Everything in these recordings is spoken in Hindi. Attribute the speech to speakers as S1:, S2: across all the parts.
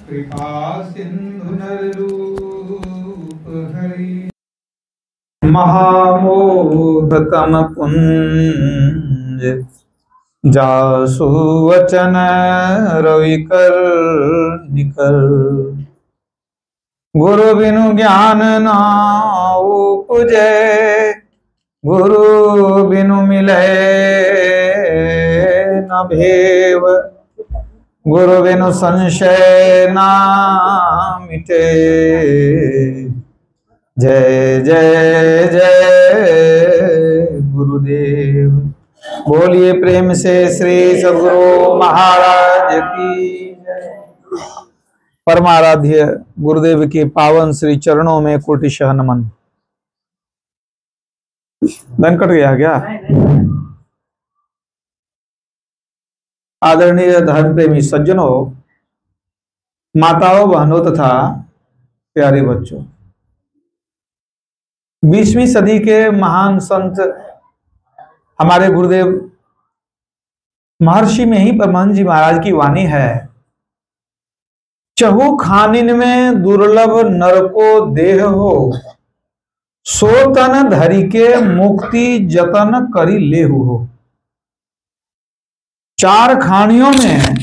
S1: कृपा सिंधु नररूप हरि महामोहतम पुंज जासु वचन रविकर निकर गुरु बिनु ज्ञान न उपजै गुरु बिनु मिले न भेव गुरु बिनु संशय न मिटे। जय जय जय गुरुदेव। बोलिए प्रेम से श्री सद्गुरु महाराज की जय। परमाराध्य गुरुदेव के पावन श्री चरणों में कोटिशः नमन। लाइन कट गया क्या? आदरणीय धर्म प्रेमी सज्जनों, माताओं, बहनों तथा प्यारे बच्चों, 20वीं सदी के महान संत हमारे गुरुदेव महर्षि में ही परमानंद जी महाराज की वाणी है। चहु खानिन में दुर्लभ नर को देह हो, सो तन धरि के मुक्ति जतन करी लेहु हो। 4 खानियों में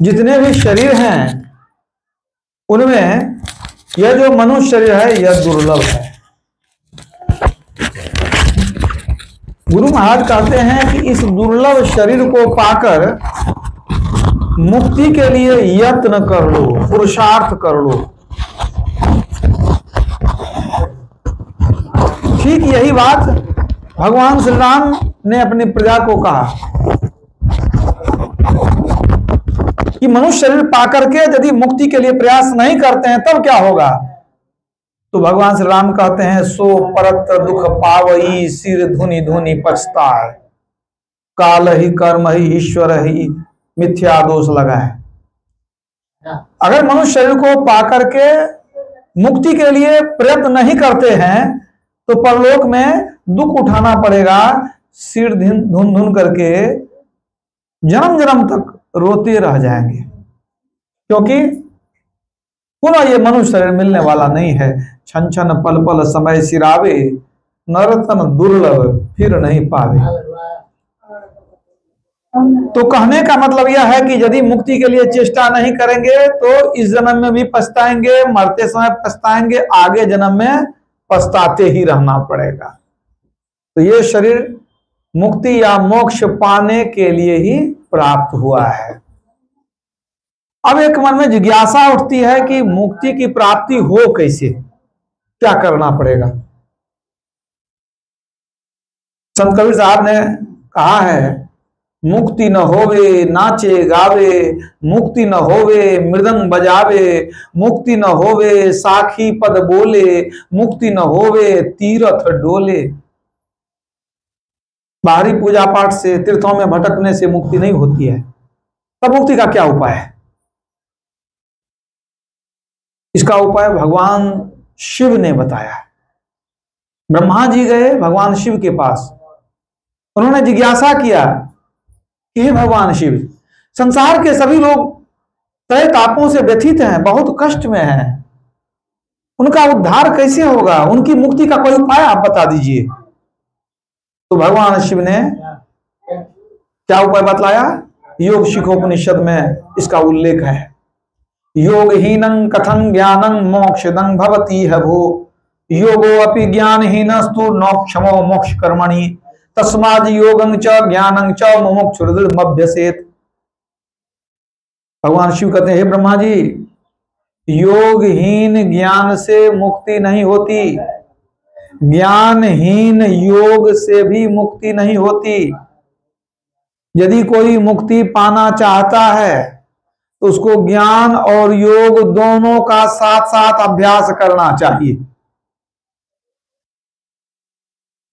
S1: जितने भी शरीर हैं उनमें यह जो मनुष्य शरीर है यह दुर्लभ है। गुरु महाराज कहते हैं कि इस दुर्लभ शरीर को पाकर मुक्ति के लिए यत्न कर लो, पुरुषार्थ कर लो। ठीक यही बात भगवान श्री राम ने अपनी प्रजा को कहा कि मनुष्य शरीर पाकर के यदि मुक्ति के लिए प्रयास नहीं करते हैं तब क्या होगा? तो भगवान श्री राम कहते हैं, सो परत दुख पावई सिर धुनि धुनि पछताए, काल ही कर्म ही ईश्वर ही मिथ्या दोष लगाए। अगर मनुष्य शरीर को पाकर के मुक्ति के लिए प्रयत्न नहीं करते हैं तो परलोक में दुख उठाना पड़ेगा। सिर धुन धुन करके जन्म जन्म तक रोते रह जाएंगे, क्योंकि पुनः ये मनुष्य शरीर मिलने वाला नहीं है। छन छन पल पल समय सिरावे, नरतन दुर्लभ फिर नहीं पावे। तो कहने का मतलब यह है कि यदि मुक्ति के लिए चेष्टा नहीं करेंगे तो इस जन्म में भी पछताएंगे, मरते समय पछताएंगे, आगे जन्म में पछताते ही रहना पड़ेगा। तो ये शरीर मुक्ति या मोक्ष पाने के लिए ही प्राप्त हुआ है। अब एक मन में जिज्ञासा उठती है कि मुक्ति की प्राप्ति हो कैसे, क्या करना पड़ेगा? संत कबीर साहब ने कहा है, मुक्ति न होवे नाचे गावे, मुक्ति न होवे मृदंग बजावे, मुक्ति न होवे साखी पद बोले, मुक्ति न होवे तीर्थ डोले। बाहरी पूजा पाठ से, तीर्थों में भटकने से मुक्ति नहीं होती है। तब मुक्ति का क्या उपाय है? इसका उपाय भगवान शिव ने बताया। ब्रह्मा जी गए भगवान शिव के पास, उन्होंने जिज्ञासा किया कि हे भगवान शिव, संसार के सभी लोग तय तापों से व्यथित हैं, बहुत कष्ट में हैं, उनका उद्धार कैसे होगा? उनकी मुक्ति का कोई उपाय आप बता दीजिए। तो भगवान शिव ने क्या उपाय बतलाया? योग शिखोपनिषद में इसका उल्लेख है। योगहीनं कथं ज्ञानं मोक्षदं भवति है भो, योगो अपि ज्ञानहीनस्तु नोक्षमो मोक्ष कर्मणि, तस्माद् योगं च ज्ञानं च मुमुक्षुर्दृढमभ्यसेत्। भगवान शिव कहते हैं, हे ब्रह्मा जी, योगहीन ज्ञान से मुक्ति नहीं होती, ज्ञानहीन योग से भी मुक्ति नहीं होती। यदि कोई मुक्ति पाना चाहता है तो उसको ज्ञान और योग दोनों का साथ साथ अभ्यास करना चाहिए।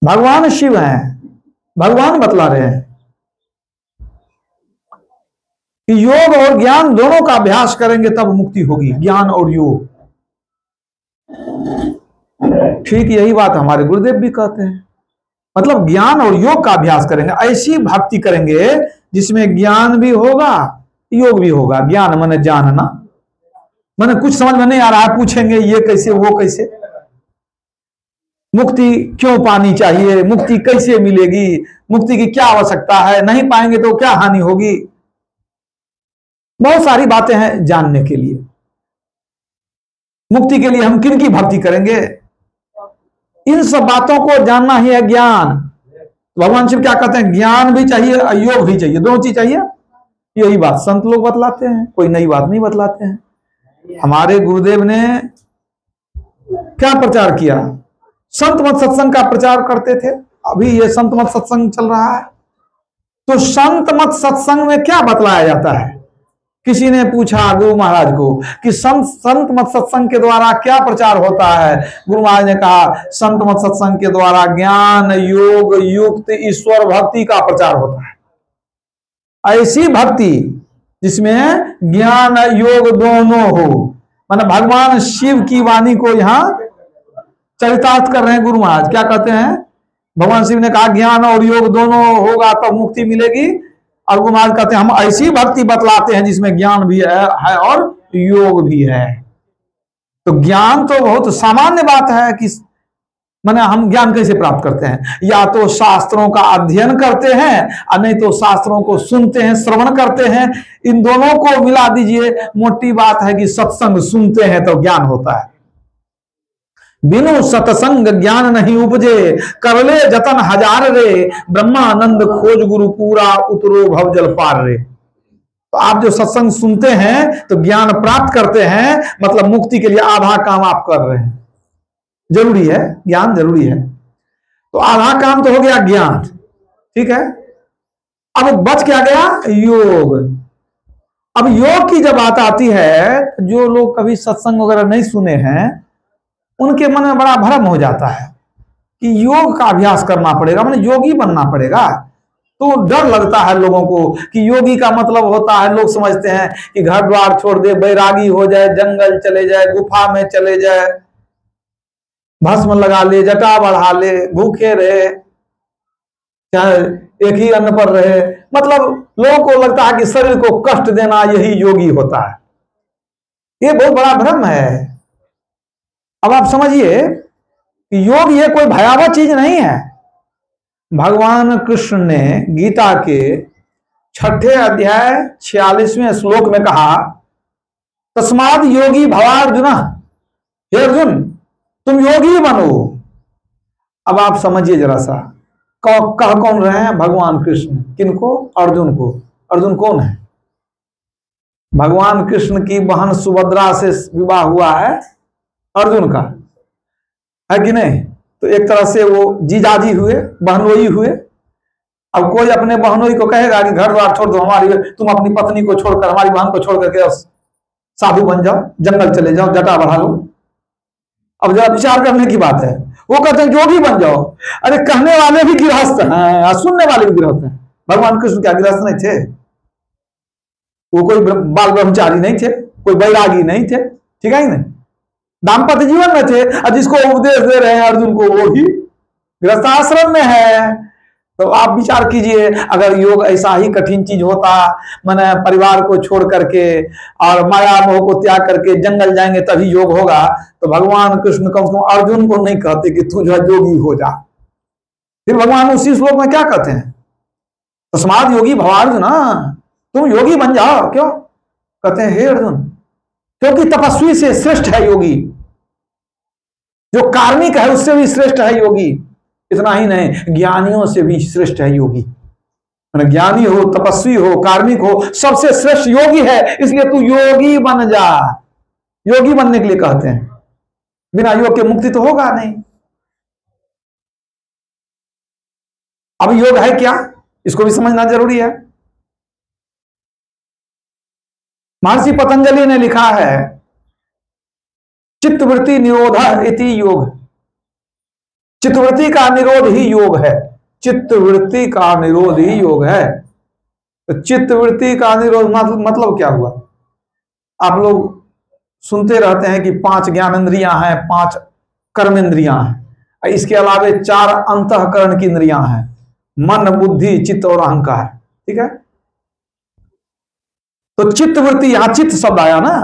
S1: भगवान शिव हैं, भगवान बतला रहे हैं कि योग और ज्ञान दोनों का अभ्यास करेंगे तब मुक्ति होगी, ज्ञान और योग। ठीक यही बात हमारे गुरुदेव भी कहते हैं। मतलब ज्ञान और योग का अभ्यास करेंगे, ऐसी भक्ति करेंगे जिसमें ज्ञान भी होगा योग भी होगा। ज्ञान माने जानना, मैंने कुछ समझ में नहीं आ रहा है, पूछेंगे ये कैसे वो कैसे, मुक्ति क्यों पानी चाहिए, मुक्ति कैसे मिलेगी, मुक्ति की क्या आवश्यकता है, नहीं पाएंगे तो क्या हानि होगी, बहुत सारी बातें हैं जानने के लिए। मुक्ति के लिए हम किन की भक्ति करेंगे, इन सब बातों को जानना ही है ज्ञान। भगवान शिव क्या कहते हैं, ज्ञान भी चाहिए और योग भी चाहिए, दोनों चीज चाहिए। यही बात संत लोग बतलाते हैं, कोई नई बात नहीं बतलाते हैं। हमारे गुरुदेव ने क्या प्रचार किया, संत मत सत्संग का प्रचार करते थे। अभी ये संत मत सत्संग चल रहा है, तो संत मत सत्संग में क्या बतलाया जाता है। किसी ने पूछा गुरु महाराज को कि संत मत सत्संग के द्वारा क्या प्रचार होता है। गुरु महाराज ने कहा संत मत सत्संग के द्वारा ज्ञान योग युक्त ईश्वर भक्ति का प्रचार होता है। ऐसी भक्ति जिसमें ज्ञान योग दोनों हो, माने भगवान शिव की वाणी को यहाँ चरितार्थ कर रहे हैं गुरु महाराज। क्या कहते हैं, भगवान शिव ने कहा ज्ञान और योग दोनों होगा तो मुक्ति मिलेगी, और गुरु महाराज कहते हैं हम ऐसी भक्ति बतलाते हैं जिसमें ज्ञान भी है और योग भी है। तो ज्ञान तो बहुत सामान्य बात है कि माने हम ज्ञान कैसे प्राप्त करते हैं, या तो शास्त्रों का अध्ययन करते हैं और नहीं तो शास्त्रों को सुनते हैं, श्रवण करते हैं। इन दोनों को मिला दीजिए, मोटी बात है कि सत्संग सुनते हैं तो ज्ञान होता है। बिनु सतसंग ज्ञान नहीं उपजे, करले जतन हजार रे, ब्रह्मानंद खोज गुरु पूरा उतरो भवजल पार रे। तो आप जो सत्संग सुनते हैं तो ज्ञान प्राप्त करते हैं, मतलब मुक्ति के लिए आधा काम आप कर रहे हैं। जरूरी है, ज्ञान जरूरी है। तो आधा काम तो हो गया ज्ञान, ठीक है। अब बच क्या गया, योग। अब योग की जब बात आती है, जो लोग कभी सत्संग वगैरह नहीं सुने हैं उनके मन में बड़ा भ्रम हो जाता है कि योग का अभ्यास करना पड़ेगा, माने योगी बनना पड़ेगा। तो डर लगता है लोगों को कि योगी का मतलब होता है, लोग समझते हैं कि घर द्वार छोड़ दे, बैरागी हो जाए, जंगल चले जाए, गुफा में चले जाए, भस्म लगा ले, जटा बढ़ा ले, भूखे रहे, चाहे एक ही अन्न पर रहे। मतलब लोगों को लगता है कि शरीर को कष्ट देना यही योगी होता है। ये बहुत बड़ा भ्रम है। अब आप समझिए कि योग ये कोई भयावह चीज नहीं है। भगवान कृष्ण ने गीता के 6ठे अध्याय 46वें श्लोक में कहा, तस्माद योगी भवार्जुन, हे अर्जुन तुम योगी बनो। अब आप समझिए जरा सा, कह कौन रहे हैं, भगवान कृष्ण। किनको, अर्जुन को। अर्जुन कौन है, भगवान कृष्ण की बहन सुभद्रा से विवाह हुआ है अर्जुन का, है कि नहीं। तो एक तरह से वो जीजाजी हुए, बहनोई हुए। अब कोई अपने बहनोई को कहेगा कि घर द्वार छोड़ दो हमारी, तुम अपनी पत्नी को छोड़कर, हमारी बहन को छोड़ करके साधु बन जाओ, जंगल चले जाओ, जटा बढ़ा लो। अब जरा विचार करने की बात है। वो कहते हैं योगी बन जाओ। अरे कहने वाले भी गृहस्थ हैं, सुनने वाले भी गृहस्थ हैं। भगवान कृष्ण क्या गृहस्थ नहीं थे? वो कोई बाल ब्रह्मचारी नहीं थे, कोई बैरागी नहीं थे, ठीक है नहीं, दाम्पत्य जीवन में थे। और जिसको उपदेश दे रहे हैं अर्जुन को, वो ही गृहस्थाश्रम में है। तो आप विचार कीजिए, अगर योग ऐसा ही कठिन चीज होता, मैंने परिवार को छोड़ करके और माया मोह को त्याग करके जंगल जाएंगे तभी योग होगा, तो भगवान कृष्ण कम से कम अर्जुन को नहीं कहते कि तू जो है योगी हो जा। फिर भगवान उसी श्लोक में क्या कहते हैं, तस्माद योगी भवार्जुन, तुम योगी बन जाओ। क्यों कहते हैं, हे अर्जुन, क्योंकि तपस्वी से श्रेष्ठ है योगी, जो कार्मिक है उससे भी श्रेष्ठ है योगी। इतना ही नहीं, ज्ञानियों से भी श्रेष्ठ है योगी। ज्ञानी हो, तपस्वी हो, कार्मिक हो, सबसे श्रेष्ठ योगी है। इसलिए तू योगी बन जा। योगी बनने के लिए कहते हैं, बिना योग के मुक्ति तो होगा नहीं। अब योग है क्या, इसको भी समझना जरूरी है। महर्षि पतंजलि ने लिखा है, चित्तवृत्ति निरोध इति योग। चित्तवृत्ति का निरोध ही योग है। चित्तवृत्ति का निरोध ही योग है। तो चित्तवृत्ति का निरोध मतलब क्या हुआ? आप लोग सुनते रहते हैं कि 5 ज्ञानेंद्रियां हैं, 5 कर्मेंद्रियां हैं, इसके अलावे 4 अंतःकरण की इंद्रियां हैं, मन, बुद्धि, चित्त और अहंकार, ठीक है। तो चित्तवृत्ति, यहां चित्त शब्द आया ना,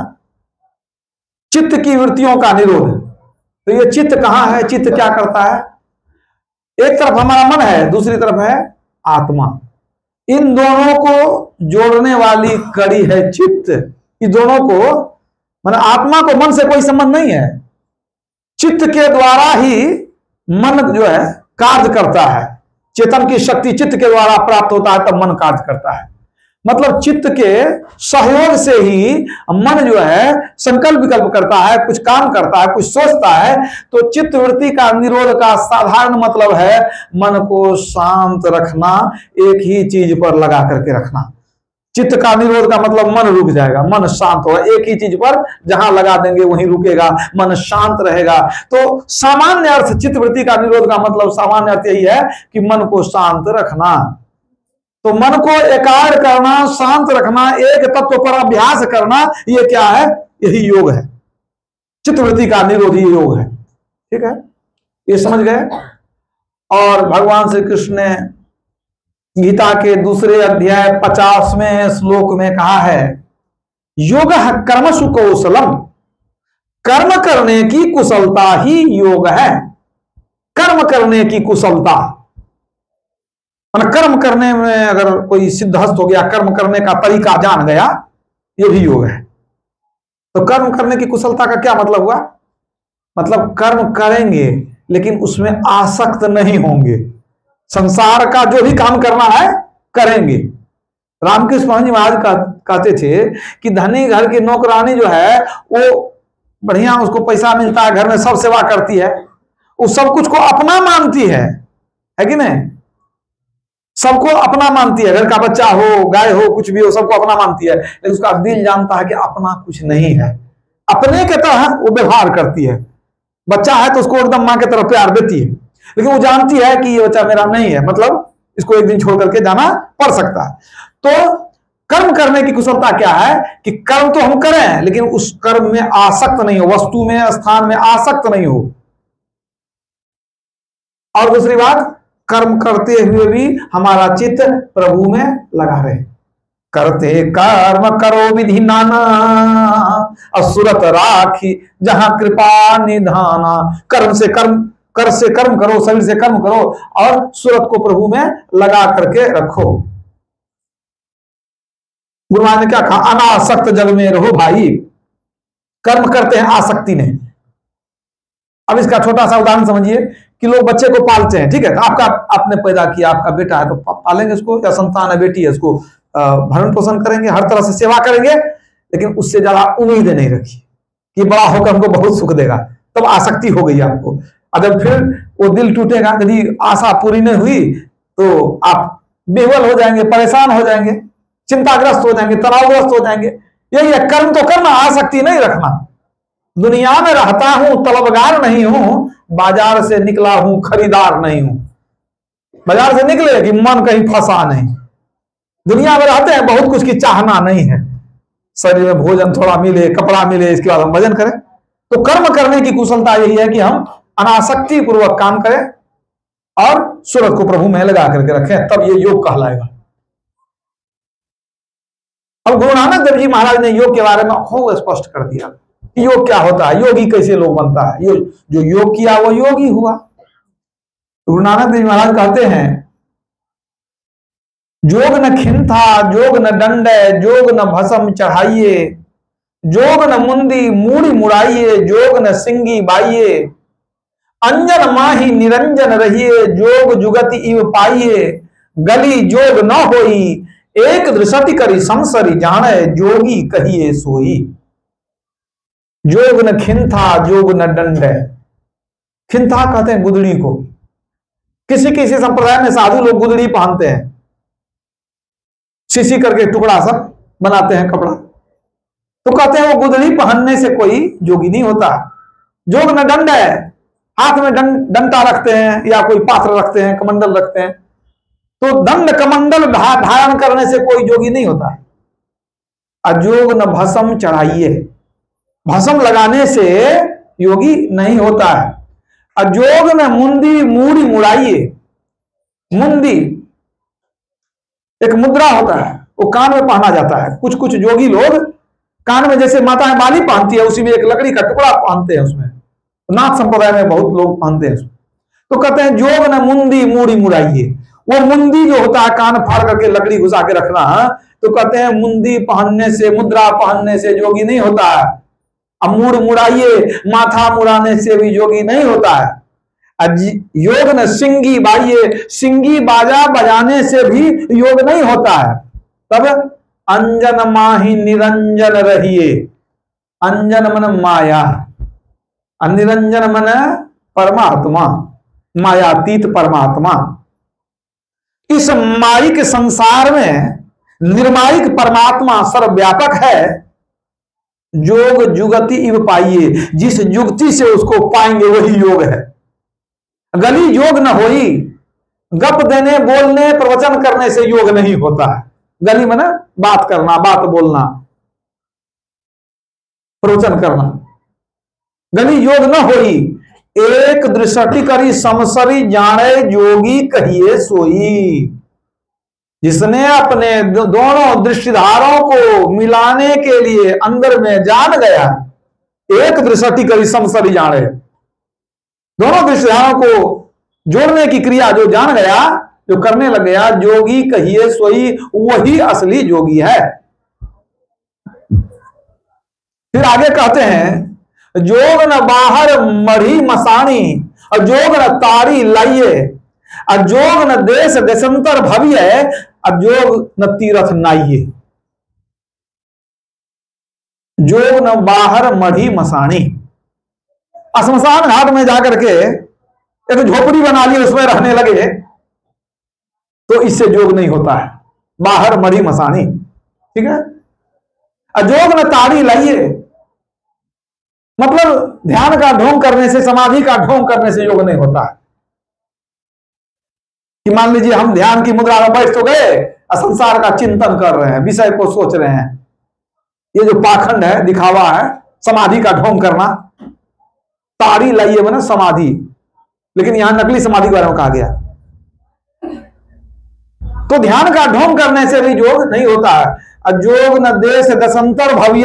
S1: चित्त की वृत्तियों का निरोध। तो ये चित्त कहां है, चित्त क्या करता है? एक तरफ हमारा मन है, दूसरी तरफ है आत्मा। इन दोनों को जोड़ने वाली कड़ी है चित्त। इन दोनों को, मतलब आत्मा को मन से कोई संबंध नहीं है, चित्त के द्वारा ही मन जो है कार्य करता है। चेतन की शक्ति चित्त के द्वारा प्राप्त होता है, तब मन कार्य करता है। मतलब चित्त के सहयोग से ही मन जो है संकल्प विकल्प करता है, कुछ काम करता है, कुछ सोचता है। तो चित्त वृत्ति का निरोध का साधारण मतलब है मन को शांत रखना, एक ही चीज पर लगा करके रखना। चित्त का निरोध का मतलब मन रुक जाएगा, मन शांत होगा, एक ही चीज पर जहां लगा देंगे वहीं रुकेगा, मन शांत रहेगा। तो सामान्य अर्थ चित्त वृत्ति का निरोध का मतलब सामान्य अर्थ यही है कि मन को शांत रखना। तो मन को एकाग्र करना, शांत रखना, एक तत्व पर अभ्यास करना, ये क्या है? यही योग है। चित्तवृत्ति का निरोध ये योग है। ठीक है, ये समझ गए। और भगवान श्री कृष्ण ने गीता के दूसरे अध्याय 50वें श्लोक में कहा है, योग कर्मसु कौशलम, कर्म करने की कुशलता ही योग है। कर्म करने की कुशलता, कर्म करने में अगर कोई सिद्धहस्त हो गया, कर्म करने का तरीका जान गया, ये भी योग है। तो कर्म करने की कुशलता का क्या मतलब हुआ? मतलब कर्म करेंगे लेकिन उसमें आसक्त नहीं होंगे, संसार का जो भी काम करना है करेंगे। रामकृष्ण जी महाराज कहते थे कि धनी घर की नौकरानी जो है वो बढ़िया, उसको पैसा मिलता है, घर में सब सेवा करती है, वो सब कुछ को अपना मानती है कि नहीं? सबको अपना मानती है, घर का बच्चा हो, गाय हो, कुछ भी हो, सबको अपना मानती है, लेकिन उसका दिल जानता है कि अपना कुछ नहीं है। अपने के तरह वो व्यवहार करती है। बच्चा है तो उसको एकदम मां के तरफ प्यार देती है, लेकिन वो जानती है कि ये बच्चा मेरा नहीं है, मतलब इसको एक दिन छोड़ करके जाना पड़ सकता है। तो कर्म करने की कुशलता क्या है कि कर्म तो हम करें लेकिन उस कर्म में आसक्त नहीं हो, वस्तु में, स्थान में आसक्त नहीं हो। और दूसरी बात, कर्म करते हुए भी हमारा चित्त प्रभु में लगा रहे। करते कर्म करो विधि नाना, असुरत राखी जहां कृपा निधाना। कर्म से कर्म, कर से कर्म करो, शरीर से कर्म करो और सूरत को प्रभु में लगा करके रखो। गुरु महाराज ने क्या कहा? अनासक्त जग में रहो भाई। कर्म करते हैं आसक्ति नहीं। अब इसका छोटा सा उदाहरण समझिए कि लोग बच्चे को पालते हैं, ठीक है, तो आपका आपने पैदा किया, आपका बेटा है तो पालेंगे उसको, या संतान है, बेटी है, उसको भरण पोषण करेंगे, हर तरह से सेवा करेंगे, लेकिन उससे ज्यादा उम्मीदें नहीं रखी कि बड़ा होकर हमको बहुत सुख देगा। तब आसक्ति हो गई आपको। अगर फिर वो दिल टूटेगा, यदि आशा पूरी नहीं हुई तो आप बेहवल हो जाएंगे, परेशान हो जाएंगे, चिंताग्रस्त हो जाएंगे, तनावग्रस्त हो जाएंगे। यही है, कर्म तो करना, आसक्ति नहीं रखना। दुनिया में रहता हूं तलबगार नहीं हूं, बाजार से निकला हूं खरीदार नहीं हूं। बाजार से निकले कि मन कहीं फंसा नहीं। दुनिया में रहते हैं, बहुत कुछ की चाहना नहीं है, शरीर में भोजन थोड़ा मिले, कपड़ा मिले, इसके बाद हम भजन करें। तो कर्म करने की कुशलता यही है कि हम अनासक्ति पूर्वक काम करें और सूरत को प्रभु में लगा करके रखें, तब ये योग कहलाएगा। अब गुरु नानक देव जी महाराज ने योग के बारे में खूब स्पष्ट कर दिया कि योग क्या होता है, योगी कैसे लोग बनता है। जो योग किया वो योगी हुआ। गुरु नानक देव महाराज कहते हैं, जोग न खिंथा जोग न दंड, जोग न भस्म चढ़ाइए, जोग न मुंदी मूड़ी मुड़ाइए, जोग न सिंगी बाइये, अंजन माही निरंजन रहिए, जोग जुगति इव पाइए, गली जोग न होई, एक दृष्टि करी संसरी जाने, जोगी कहिए सोई। जोग न खिंथा जोग न दंड। खिंथा कहते हैं गुदड़ी को। किसी किसी संप्रदाय में साधु लोग गुदड़ी पहनते हैं, सीसी करके टुकड़ा सा बनाते हैं कपड़ा, तो कहते हैं वो गुदड़ी पहनने से कोई जोगी नहीं होता। जोग न दंड है, हाथ में डंटा रखते हैं या कोई पात्र रखते हैं, कमंडल रखते हैं, तो दंड कमंडल धारण करने से कोई जोगी नहीं होता। अजोग न भस्म चढ़ाइए, भस्म लगाने से योगी नहीं होता है। अजोग न मुंदी मूड़ी मुड़ाइए। मुंदी एक मुद्रा होता है, वो कान में पहना जाता है। कुछ कुछ जोगी लोग कान में जैसे माताएं बाली पहनती है, उसी में एक लकड़ी का टुकड़ा पहनते हैं, उसमें नाथ संप्रदाय में बहुत लोग पहनते हैं। तो कहते हैं जोग न मुंदी मूड़ी मुड़ाइए। वो मुंदी जो होता है कान फाड़ करके लकड़ी घुसा के रखना, तो कहते हैं मुंदी पहनने से, मुद्रा पहनने से जोगी नहीं होता है। अब मूड़ मुड़ाइए, माथा मुड़ाने से भी योगी नहीं होता है। योग न सिंगी बाइये, सिंगी बाजा बजाने से भी योग नहीं होता है। तब अंजन माही निरंजन रहिए। अंजन मन माया, निरंजन मन परमात्मा, मायातीत परमात्मा। इस माइक संसार में निर्माइक परमात्मा सर्वव्यापक है। जोग जुगति इव पाइए, जिस जुगति से उसको पाएंगे वही योग है। गली योग न होई, गप देने बोलने प्रवचन करने से योग नहीं होता है। गली में ना बात करना, बात बोलना, प्रवचन करना, गली योग न होई। एक दृष्टि करी समसरी जाने जोगी कहिए सोई। जिसने अपने दोनों दृष्टिधारों को मिलाने के लिए अंदर में जान गया, एक दृष्टि करी समसरी जाने, दोनों दृष्टिधारों को जोड़ने की क्रिया जो जान गया, जो करने लग गया, जोगी कहिए सोई, वही असली जोगी है। फिर आगे कहते हैं जोग न बाहर मढ़ी मसाणी, और जोग न तारी लाइये, और जोग न देश देशांतर भविये, और जोग न तीरथ नाइये। जोग न बाहर मढ़ी मसाणी, श्मशान घाट में जाकर के एक झोपड़ी बना ली, उसमें रहने लगे, तो इससे जोग नहीं होता है। बाहर मढ़ी मसाणी, ठीक है। अजोग न ताड़ी लाइए, मतलब ध्यान का ढोंग करने से, समाधि का ढोंग करने से योग नहीं होता है। कि मान लीजिए हम ध्यान की मुद्रा में बैठ तो गए, संसार का चिंतन कर रहे हैं, विषय को सोच रहे हैं, ये जो पाखंड है, दिखावा है, समाधि का ढोंग करना। ताड़ी लाइए बना समाधि, लेकिन यहां नकली समाधि के बारे में कहा गया। तो ध्यान का ढोंग करने से भी योग नहीं होता है। अजोग न देश दशांतर भव्य,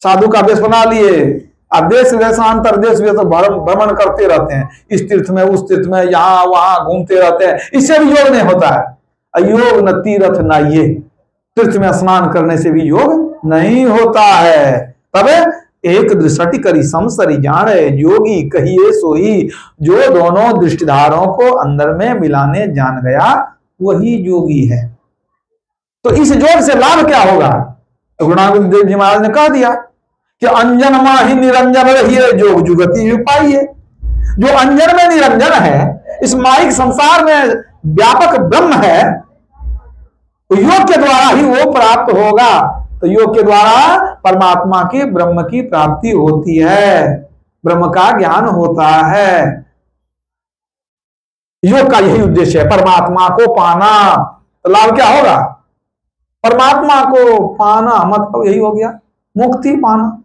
S1: साधु का वेश बना लिए, अब देश देशांतर देश भी तो भ्रमण करते रहते हैं, इस तीर्थ में उस तीर्थ में, यहां वहां घूमते रहते हैं, इससे भी योग नहीं होता है। अयोग न तीर्थ नाइये, तीर्थ में स्नान करने से भी योग नहीं होता है। तब एक दृष्टि करी समसरी जाने, योगी कहिए सोई। जो दोनों दृष्टिधारों को अंदर में मिलाने जान गया, वही योगी है। तो इस योग से लाभ क्या होगा? तो गुरु नानक देव जी महाराज ने कह दिया कि अंजन माही निरंजन रहिए, जोग जुगति पाइए। जो अंजन में निरंजन है, इस माइक संसार में व्यापक ब्रह्म है, तो योग के द्वारा ही वो प्राप्त होगा। तो योग के द्वारा परमात्मा की, ब्रह्म की प्राप्ति होती है, ब्रह्म का ज्ञान होता है। योग का यही उद्देश्य है, परमात्मा को पाना। तो लाभ क्या होगा? परमात्मा को पाना, मतलब यही हो गया मुक्ति पाना।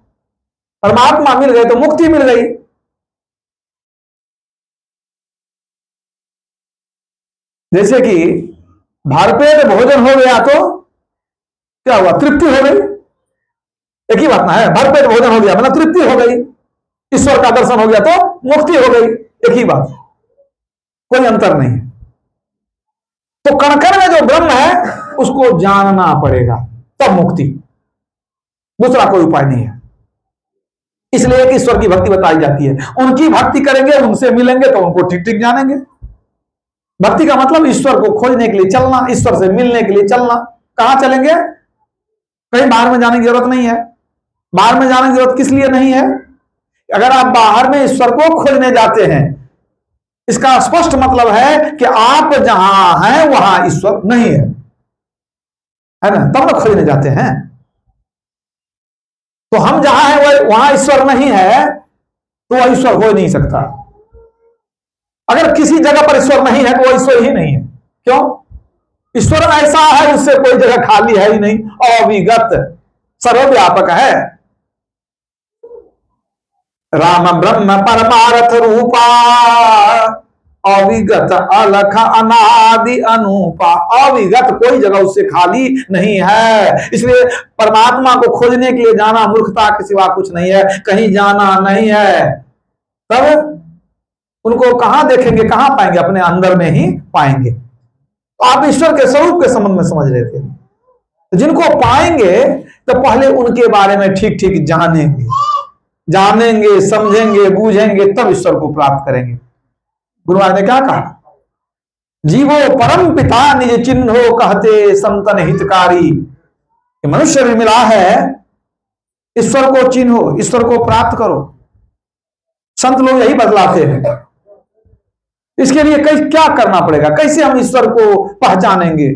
S1: परमात्मा मिल गए तो मुक्ति मिल गई। जैसे कि भरपेट भोजन हो गया तो क्या हुआ? तृप्ति हो गई। एक ही बात ना है, भरपेट भोजन हो गया मतलब तृप्ति हो गई, ईश्वर का दर्शन हो गया तो मुक्ति हो गई। एक ही बात, कोई अंतर नहीं। तो कण-कण में जो ब्रह्म है उसको जानना पड़ेगा, तब मुक्ति, दूसरा कोई उपाय नहीं है। इसलिए कि ईश्वर की भक्ति बताई जाती है। उनकी भक्ति करेंगे, उनसे मिलेंगे तो उनको ठीक ठीक जानेंगे। भक्ति का मतलब ईश्वर को खोजने के लिए चलना, ईश्वर से मिलने के लिए चलना। कहां चलेंगे? कहीं बाहर में जाने की जरूरत नहीं है। बाहर में जाने की जरूरत किस लिए नहीं है? अगर आप बाहर में ईश्वर को खोजने जाते हैं, इसका स्पष्ट मतलब है कि आप जहां हैं वहां ईश्वर नहीं है, है ना? तब ना खोजने जाते हैं। तो हम जहां हैं वहां ईश्वर नहीं है, तो वह ईश्वर हो ही नहीं सकता। अगर किसी जगह पर ईश्वर नहीं है तो वह ईश्वर ही नहीं है। क्यों? ईश्वर ऐसा है, उससे कोई जगह खाली है ही नहीं, अविगत सर्वव्यापक है। राम ब्रह्म परमार्थ रूपा, अविगत अलख अनादि अनूपा, अविगत कोई जगह उससे खाली नहीं है। इसलिए परमात्मा को खोजने के लिए जाना मूर्खता के सिवा कुछ नहीं है, कहीं जाना नहीं है। तब उनको कहां देखेंगे, कहां पाएंगे, अपने अंदर में ही पाएंगे। तो आप ईश्वर के स्वरूप के संबंध में समझ रहे थे। तो जिनको पाएंगे तो पहले उनके बारे में ठीक ठीक जानेंगे, समझेंगे, बूझेंगे, तब ईश्वर को प्राप्त करेंगे। गुरु महाराज ने क्या कहा, जीवो परम पिता निज चिन्हो कहते संतन हितकारी। मनुष्य भी मिला है, ईश्वर को चिन्हो, ईश्वर को प्राप्त करो। संत लोग यही बतलाते हैं। इसके लिए क्या करना पड़ेगा, कैसे हम ईश्वर को पहचानेंगे?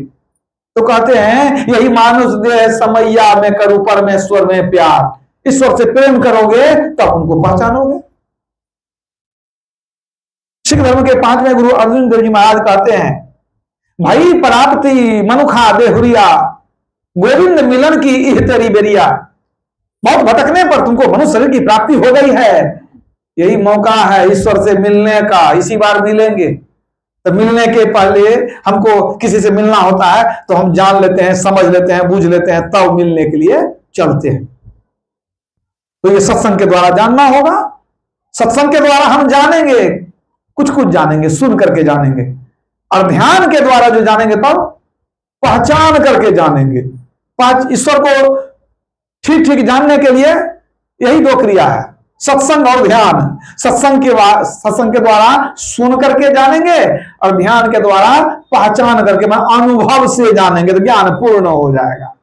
S1: तो कहते हैं यही मानुष देह समैया में करूं परमेश्वर में प्यार। ईश्वर से प्रेम करोगे तब उनको पहचानोगे। सिख धर्म के 5वें गुरु अर्जुन देव जी महाराज कहते हैं, भाई प्राप्ति मनुखा देहुरिया, गोविंद मिलन की इह तेरी बेरिया। बहुत भटकने पर तुमको मनुष्य शरीर की प्राप्ति हो गई है, यही मौका है ईश्वर से मिलने का। इसी बार मिलेंगे। तो मिलने के पहले हमको किसी से मिलना होता है तो हम जान लेते हैं, समझ लेते हैं, बूझ लेते हैं, तब मिलने के लिए चलते हैं। तो ये सत्संग के द्वारा जानना होगा। सत्संग के द्वारा हम जानेंगे, कुछ कुछ जानेंगे, सुन करके जानेंगे। और ध्यान के द्वारा जो जानेंगे तब पहचान करके जानेंगे। ईश्वर को ठीक ठीक जानने के लिए यही 2 क्रिया है, सत्संग और ध्यान। सत्संग के द्वारा सुन करके जानेंगे और ध्यान के द्वारा पहचान करके, मैं अनुभव से जानेंगे तो ज्ञान पूर्ण हो जाएगा।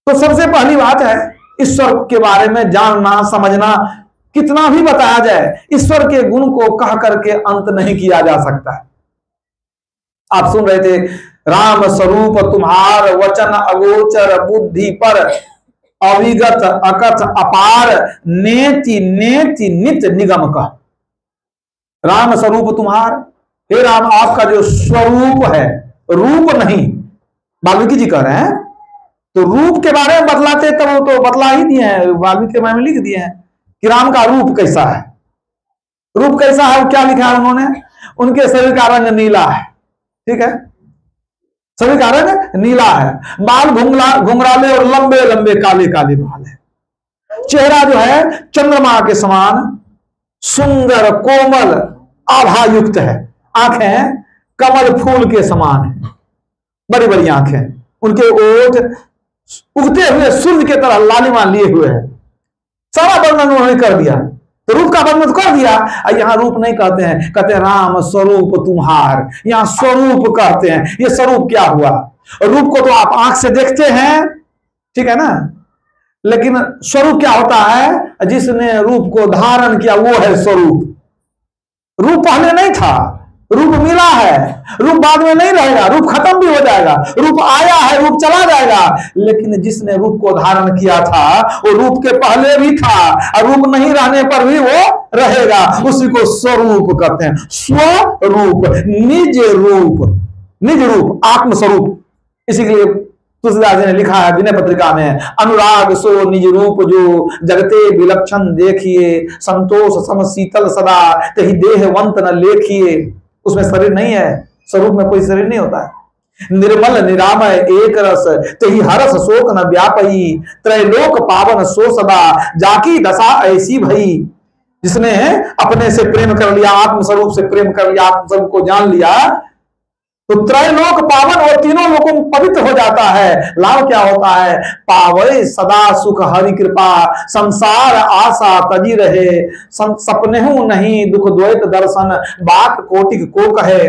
S1: तो सबसे पहली बात है ईश्वर के बारे में जानना, समझना। कितना भी बताया जाए, ईश्वर के गुण को कह करके अंत नहीं किया जा सकता है। आप सुन रहे थे, राम स्वरूप तुम्हार वचन अगोचर बुद्धि पर, अविगत अकथ अपार नेति नेति नित निगम का। राम स्वरूप तुम्हार, हे राम आपका जो स्वरूप है, रूप नहीं। वाल्मीकि जी कह रहे हैं, तो रूप के बारे में बतलाते तब वो तो बतला ही दिए हैं, वाल्मीकि के में लिख दिए हैं कि राम का रूप कैसा है। रूप कैसा है, क्या लिखा है उन्होंने, उनके शरीर का रंग नीला है। ठीक है, शरीर का रंग नीला है, बाल घुंघराले और लंबे लंबे काले काले बाल है। चेहरा जो है चंद्रमा के समान सुंदर कोमल आभा युक्त है। आंखें कमल फूल के समान है, बड़ी बड़ी आंखें। उनके ओठ उगते हुए सूर्य के तरह लालिमा लिए हुए हैं। सारा वर्णन उन्होंने कर दिया, तो रूप का वर्णन कर दिया। यहां रूप नहीं कहते हैं, कहते हैं राम स्वरूप तुम्हार। यहां स्वरूप कहते हैं। ये स्वरूप क्या हुआ? रूप को तो आप आंख से देखते हैं, ठीक है ना, लेकिन स्वरूप क्या होता है? जिसने रूप को धारण किया वो है स्वरूप। रूप पहले नहीं था, रूप मिला है। रूप बाद में नहीं रहेगा, रूप खत्म भी हो जाएगा। रूप आया है, रूप चला जाएगा, लेकिन जिसने रूप को धारण किया था वो रूप के पहले भी था और रूप नहीं रहने पर भी वो रहेगा। उसी को स्वरूप कहते हैं। स्वरूप, निज रूप, निज रूप, आत्मस्वरूप। इसी के लिए तुलसीदास जी ने लिखा है विनय पत्रिका में, अनुराग सो निज रूप जो जगते विलक्षण देखिए, संतोष सम शीतल सदा तही देहवंत न लेखिए। उसमें शरीर नहीं है, स्वरूप में कोई शरीर नहीं होता है। निर्मल निरामय एक रस तही हरस शोक न व्यापई, त्रैलोक पावन सो सदा जाकी दशा ऐसी भई। जिसने अपने से प्रेम कर लिया, आत्मस्वरूप से प्रेम कर लिया, आत्मस्वरूप को जान लिया, तो त्रैलोक पावन और तीनों लोगों में पवित्र हो जाता है। लाभ क्या होता है? पावे सदा सुख हरि कृपा, संसार आशा तजी रहे, सपने हूं नहीं दुख द्वैत दर्शन, बात कोटिक को कहे।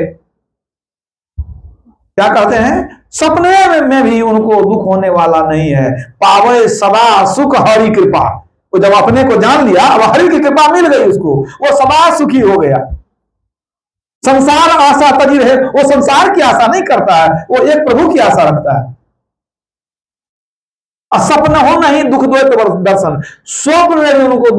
S1: क्या कहते हैं? सपने में भी उनको दुख होने वाला नहीं है। पावे सदा सुख हरि कृपा, वो जब अपने को जान लिया, अब हरि की कृपा मिल गई उसको, वो सदा सुखी हो गया। संसार आशा तजी रहे, वो संसार की आशा नहीं करता है, वो एक प्रभु की आशा रखता है। सपना हो नहीं दुख द्वैत दर्शन, स्वप्न में भी उनको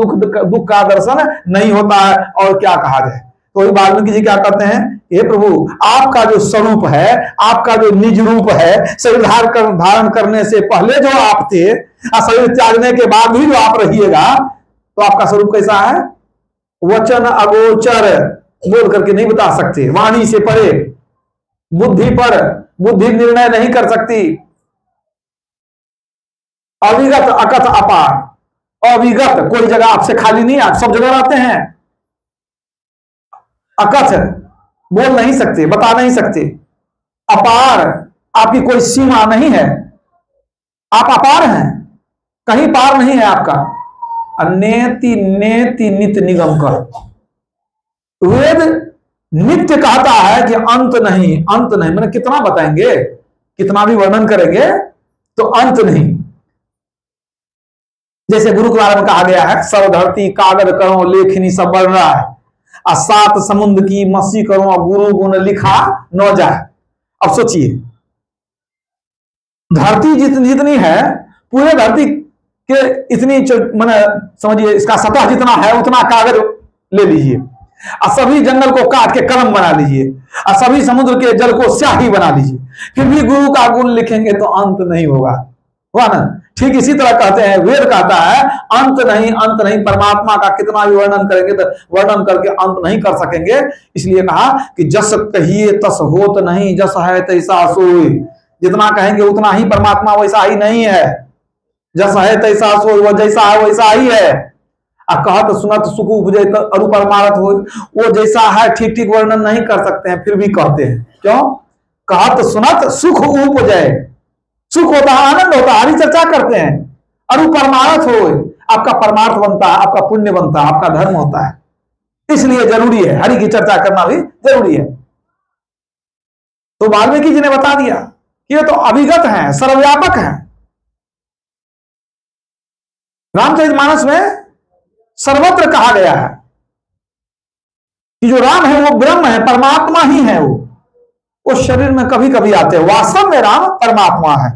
S1: दुख का दर्शन नहीं होता है। और क्या कहा जाए? तो वाल्मीकि जी क्या कहते हैं? हे प्रभु, आपका जो स्वरूप है, आपका जो निज रूप है, शरीर धारण करने से पहले जो आप थे और शरीर त्यागने के बाद भी जो आप रहिएगा, तो आपका स्वरूप कैसा है? वचन अगोचर, बोल करके नहीं बता सकते, वाणी से परे, बुद्धि पर, बुद्धि निर्णय नहीं कर सकती। अविगत अकथ अपार, अविगत कोई जगह आपसे खाली नहीं, आप सब जगह रहते हैं। अकथ बोल नहीं सकते, बता नहीं सकते। अपार आपकी कोई सीमा नहीं है, आप अपार हैं, कहीं पार नहीं है आपका। नेति नेति नित्य निगम कर, वेद नित्य कहता है कि अंत नहीं, अंत नहीं, मैंने कितना बताएंगे, कितना भी वर्णन करेंगे तो अंत नहीं। जैसे गुरु के बारे में कहा गया है, सब धरती कागज करो लेखनी सब बढ़ रहा है, और 7 समुद्र की मसी करो और गुरु गुण लिखा न जाए। अब सोचिए, धरती जितनी है, पूरे धरती के इतनी मैंने समझिए इसका सतह जितना है उतना कागज ले लीजिए, और सभी जंगल को काट के कलम बना लीजिए, और सभी समुद्र के जल को स्याही बना लीजिए, फिर भी गुरु का गुण लिखेंगे तो अंत नहीं होगा, हुआ ना। ठीक इसी तरह कहते हैं, वेद कहता है अंत नहीं, अंत नहीं। परमात्मा का कितना भी वर्णन करेंगे तो वर्णन करके अंत नहीं कर सकेंगे। इसलिए कहा कि जस कहिए तस होत नहीं, जस है तैसा सोई। जितना कहेंगे उतना ही परमात्मा वैसा ही नहीं है, जस है तैसा सोई, वो जैसा है वैसा ही है। कहत सुनत सुख उपजे अरु परमारथ हो, वो जैसा है ठीक ठीक वर्णन नहीं कर सकते हैं, फिर भी कहते हैं। क्यों? कहत सुनत सुख उपजे, सुख होता है, आनंद होता है, हरी चर्चा करते हैं। अरु परमारथ हो, आपका परमार्थ बनता है, आपका पुण्य बनता है, आपका धर्म होता है। इसलिए जरूरी है, हरि की चर्चा करना भी जरूरी है। तो वाल्मीकि जी ने बता दिया कि ये तो अभिगत हैं, सर्वव्यापक हैं। रामचरितमानस में सर्वत्र कहा गया है कि जो राम है वो ब्रह्म है, परमात्मा ही है। वो शरीर में कभी कभी आते हैं, वास्तव में राम परमात्मा है।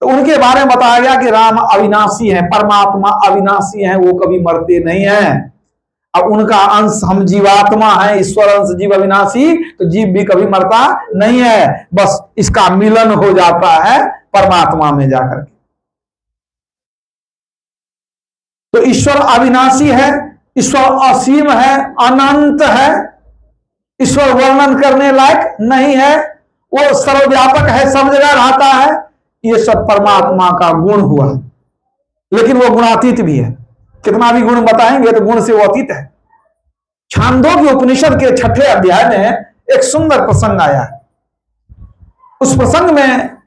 S1: तो उनके बारे में बताया गया कि राम अविनाशी है, परमात्मा अविनाशी है, वो कभी मरते नहीं है। अब उनका अंश हम जीवात्मा है, ईश्वर अंश जीव अविनाशी, तो जीव भी कभी मरता नहीं है, बस इसका मिलन हो जाता है परमात्मा में जाकर के। तो ईश्वर अविनाशी है, ईश्वर असीम है, अनंत है, ईश्वर वर्णन करने लायक नहीं है, वो सर्वव्यापक है, सब जगह रहता है। ये सब परमात्मा का गुण हुआ, लेकिन वो गुणातीत भी है। कितना भी गुण बताएंगे तो गुण से वो अतीत है। छांदोग्य उपनिषद के 6ठे अध्याय में एक सुंदर प्रसंग आया है। उस प्रसंग में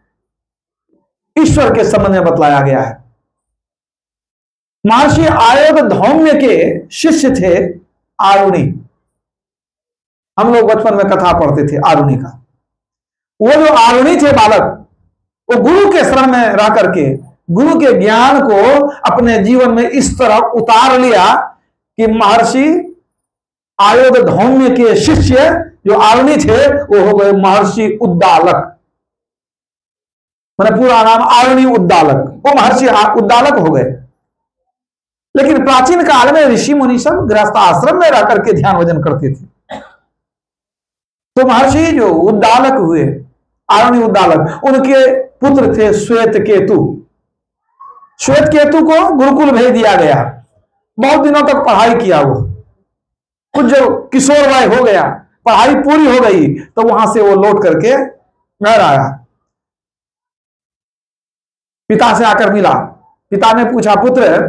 S1: ईश्वर के संबंध में बतलाया गया है। महर्षि आयोग धौम्य के शिष्य थे आरुणि। हम लोग बचपन में कथा पढ़ते थे आरुणि का। वो जो आरुणि थे बालक, वो गुरु के शरण में रह करके गुरु के ज्ञान को अपने जीवन में इस तरह उतार लिया कि महर्षि आयोग धौम्य के शिष्य जो आरुणि थे वो हो गए महर्षि उद्दालक। मैंने पूरा नाम आरुणि उद्दालक, वो महर्षि उद्दालक हो गए। लेकिन प्राचीन काल में ऋषि मुनि सब गृहस्थ आश्रम में रह करके ध्यान भजन करते थे। तो महर्षि जो उद्दालक हुए, आरुणि उद्दालक, उनके पुत्र थे श्वेत केतु। श्वेत केतु को गुरुकुल भेज दिया गया। बहुत दिनों तक पढ़ाई किया। वो कुछ जो किशोर वय हो गया, पढ़ाई पूरी हो गई, तो वहां से वो लौट करके घर आया। पिता से आकर मिला। पिता ने पूछा, पुत्र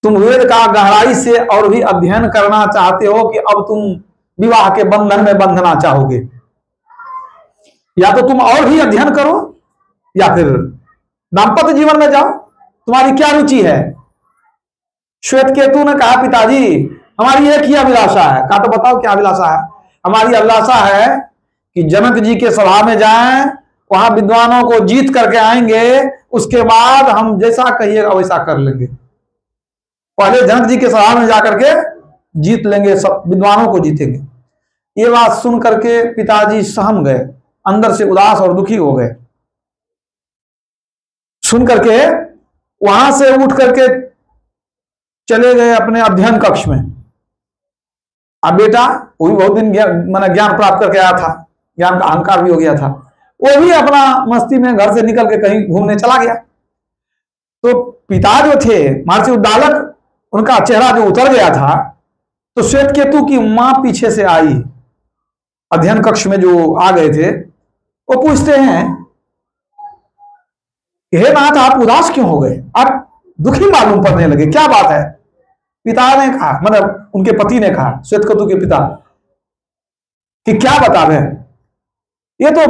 S1: तुम वेद का गहराई से और भी अध्ययन करना चाहते हो कि अब तुम विवाह के बंधन में बंधना चाहोगे? या तो तुम और भी अध्ययन करो या फिर दाम्पत्य जीवन में जाओ, तुम्हारी क्या रुचि है? श्वेत केतु ने कहा, पिताजी हमारी एक ही अभिलाषा है। कहा, तो बताओ क्या अभिलाषा है? हमारी अभिलाषा है कि जनक जी के सभा में जाएं, वहां विद्वानों को जीत करके आएंगे, उसके बाद हम जैसा कहिएगा वैसा कर लेंगे। पहले जनक जी के सभा में जाकर के जीत लेंगे, सब विद्वानों को जीतेंगे। ये बात सुन करके पिताजी सहम गए, अंदर से उदास और दुखी हो गए। सुन करके वहां से उठ करके चले गए अपने अध्ययन कक्ष में। अब बेटा वो भी बहुत दिन ज्ञान प्राप्त करके आया था, ज्ञान का अहंकार भी हो गया था, वो भी अपना मस्ती में घर से निकल के कहीं घूमने चला गया। तो पिता जो थे महर्षि उद्दालक, उनका चेहरा जो उतर गया था, तो श्वेत केतु की मां पीछे से आई, अध्ययन कक्ष में जो आ गए थे, वो पूछते हैं, हे नाथ आप उदास क्यों हो गए, आप दुखी मालूम पड़ने लगे, क्या बात है? पिता ने कहा, मतलब उनके पति ने कहा, श्वेत केतु के पिता, कि क्या बता रहे, ये तो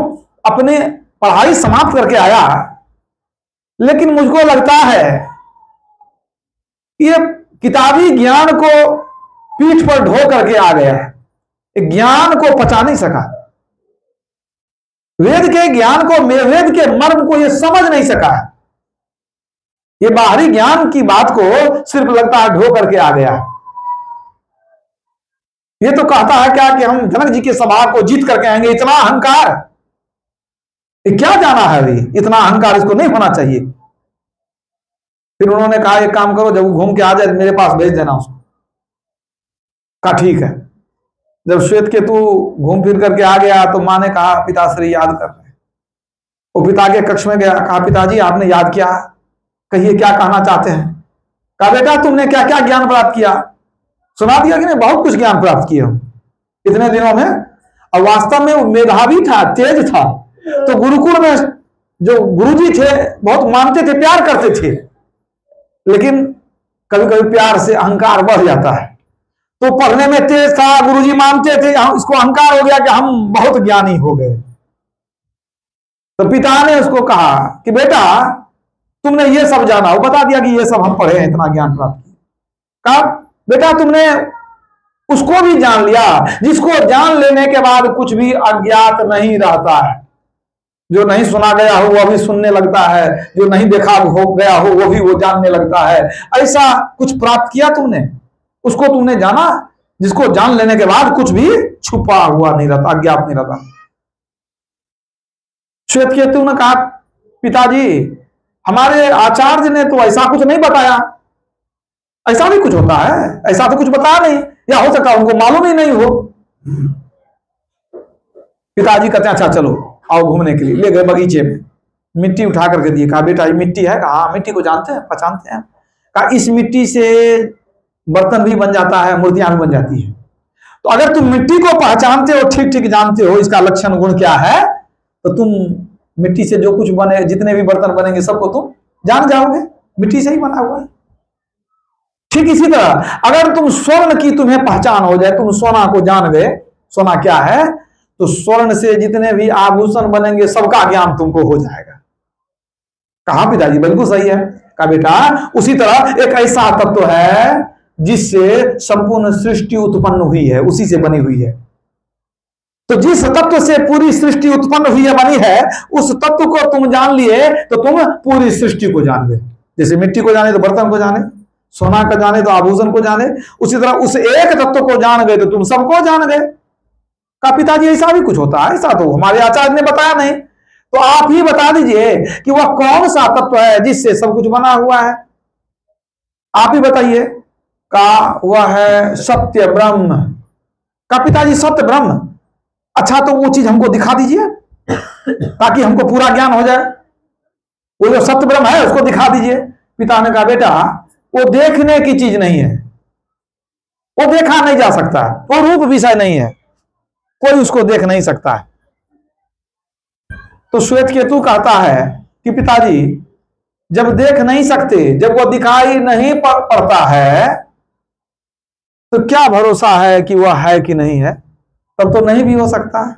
S1: अपने पढ़ाई समाप्त करके आया, लेकिन मुझको लगता है ये किताबी ज्ञान को पीठ पर ढो करके आ गया है, ज्ञान को पचा नहीं सका, वेद के ज्ञान को, वेद के मर्म को ये समझ नहीं सका, ये बाहरी ज्ञान की बात को सिर्फ लगता है ढो करके आ गया। ये तो कहता है क्या कि हम जनक जी के सभा को जीत करके आएंगे, इतना अहंकार, ये क्या जाना है अभी, इतना अहंकार इसको नहीं होना चाहिए। फिर उन्होंने कहा एक काम करो, जब वो घूम के आ जाए मेरे पास भेज देना उसको। कहा ठीक है। जब श्वेत केतु घूम फिर करके आ गया तो मां ने कहा पिताश्री याद कर रहे हैं। वो पिता के कक्ष में गया, कहा पिताजी आपने याद किया, कहिए क्या कहना चाहते हैं। कहा बेटा तुमने क्या क्या ज्ञान प्राप्त किया, सुना दिया कि नहीं, बहुत कुछ ज्ञान प्राप्त किया इतने दिनों में। और वास्तव में वो मेधावी था, तेज था, तो गुरुकुल में जो गुरुजी थे बहुत मानते थे, प्यार करते थे, लेकिन कभी कभी प्यार से अहंकार बढ़ जाता है। तो पढ़ने में तेज था, गुरुजी मानते थे, इसको अहंकार हो गया कि हम बहुत ज्ञानी हो गए। तो पिता ने उसको कहा कि बेटा तुमने ये सब जाना, वो बता दिया कि ये सब हम पढ़े हैं, इतना ज्ञान प्राप्त किया। कहा बेटा तुमने उसको भी जान लिया जिसको जान लेने के बाद कुछ भी अज्ञात नहीं रहता है। जो नहीं सुना गया हो वह भी सुनने लगता है, जो नहीं देखा हो गया हो वो भी वो जानने लगता है। ऐसा कुछ प्राप्त किया तुमने, उसको तुमने जाना जिसको जान लेने के बाद कुछ भी छुपा हुआ नहीं रहता, अज्ञात नहीं रहता। श्वेत केतु ने कहा पिताजी हमारे आचार्य ने तो ऐसा कुछ नहीं बताया, ऐसा भी कुछ होता है, ऐसा तो कुछ बताया नहीं, या हो सकता उनको मालूम ही नहीं हो। पिताजी कहते हैं अच्छा चलो आओ घूमने के लिए, ले गए बगीचे में, मिट्टी उठा करके दिए, कहा बेटा ये मिट्टी है, कहा हाँ मिट्टी को जानते हैं पहचानते हैं, कहा इस मिट्टी से बर्तन भी बन जाता है, मूर्तियां भी बन जाती है। तो अगर तुम मिट्टी को पहचानते हो, ठीक ठीक जानते हो इसका लक्षण गुण क्या है, तो तुम मिट्टी से जो कुछ बने, जितने भी बर्तन बनेंगे सबको तुम जान जाओगे, मिट्टी से ही बना हुआ है। ठीक इसी तरह अगर तुम स्वर्ण की तुम्हें पहचान हो जाए, तुम सोना को जान गए, सोना क्या है, तो स्वर्ण से जितने भी आभूषण बनेंगे सबका ज्ञान तुमको हो जाएगा। कहा पिताजी बिल्कुल सही है। कहा बेटा उसी तरह एक ऐसा तत्व है जिससे संपूर्ण सृष्टि उत्पन्न हुई है, उसी से बनी हुई है। तो जिस तत्व से पूरी सृष्टि उत्पन्न हुई है, बनी है, उस तत्व को तुम जान लिए तो तुम पूरी सृष्टि को जान गए। जैसे मिट्टी को जाने तो बर्तन को जाने, सोना का जाने तो आभूषण को जाने, उसी तरह उस एक तत्व को जान गए तो तुम सबको जान गए। कहा पिताजी ऐसा भी कुछ होता है, ऐसा तो हमारे आचार्य ने बताया नहीं, तो आप ही बता दीजिए कि वह कौन सा तत्व है जिससे सब कुछ बना हुआ है, आप ही बताइए। कहा वह है सत्य ब्रह्म। कहा पिताजी सत्य ब्रह्म, अच्छा तो वो चीज हमको दिखा दीजिए ताकि हमको पूरा ज्ञान हो जाए, वो जो सत्य ब्रह्म है उसको दिखा दीजिए। पिता ने कहा बेटा वो देखने की चीज नहीं है, वो देखा नहीं जा सकता, वो रूप विषय नहीं है, कोई उसको देख नहीं सकता है। तो श्वेत केतु कहता है कि पिताजी जब देख नहीं सकते, जब वो दिखाई नहीं पड़ता है, तो क्या भरोसा है कि वह है कि नहीं है, तब तो नहीं भी हो सकता है,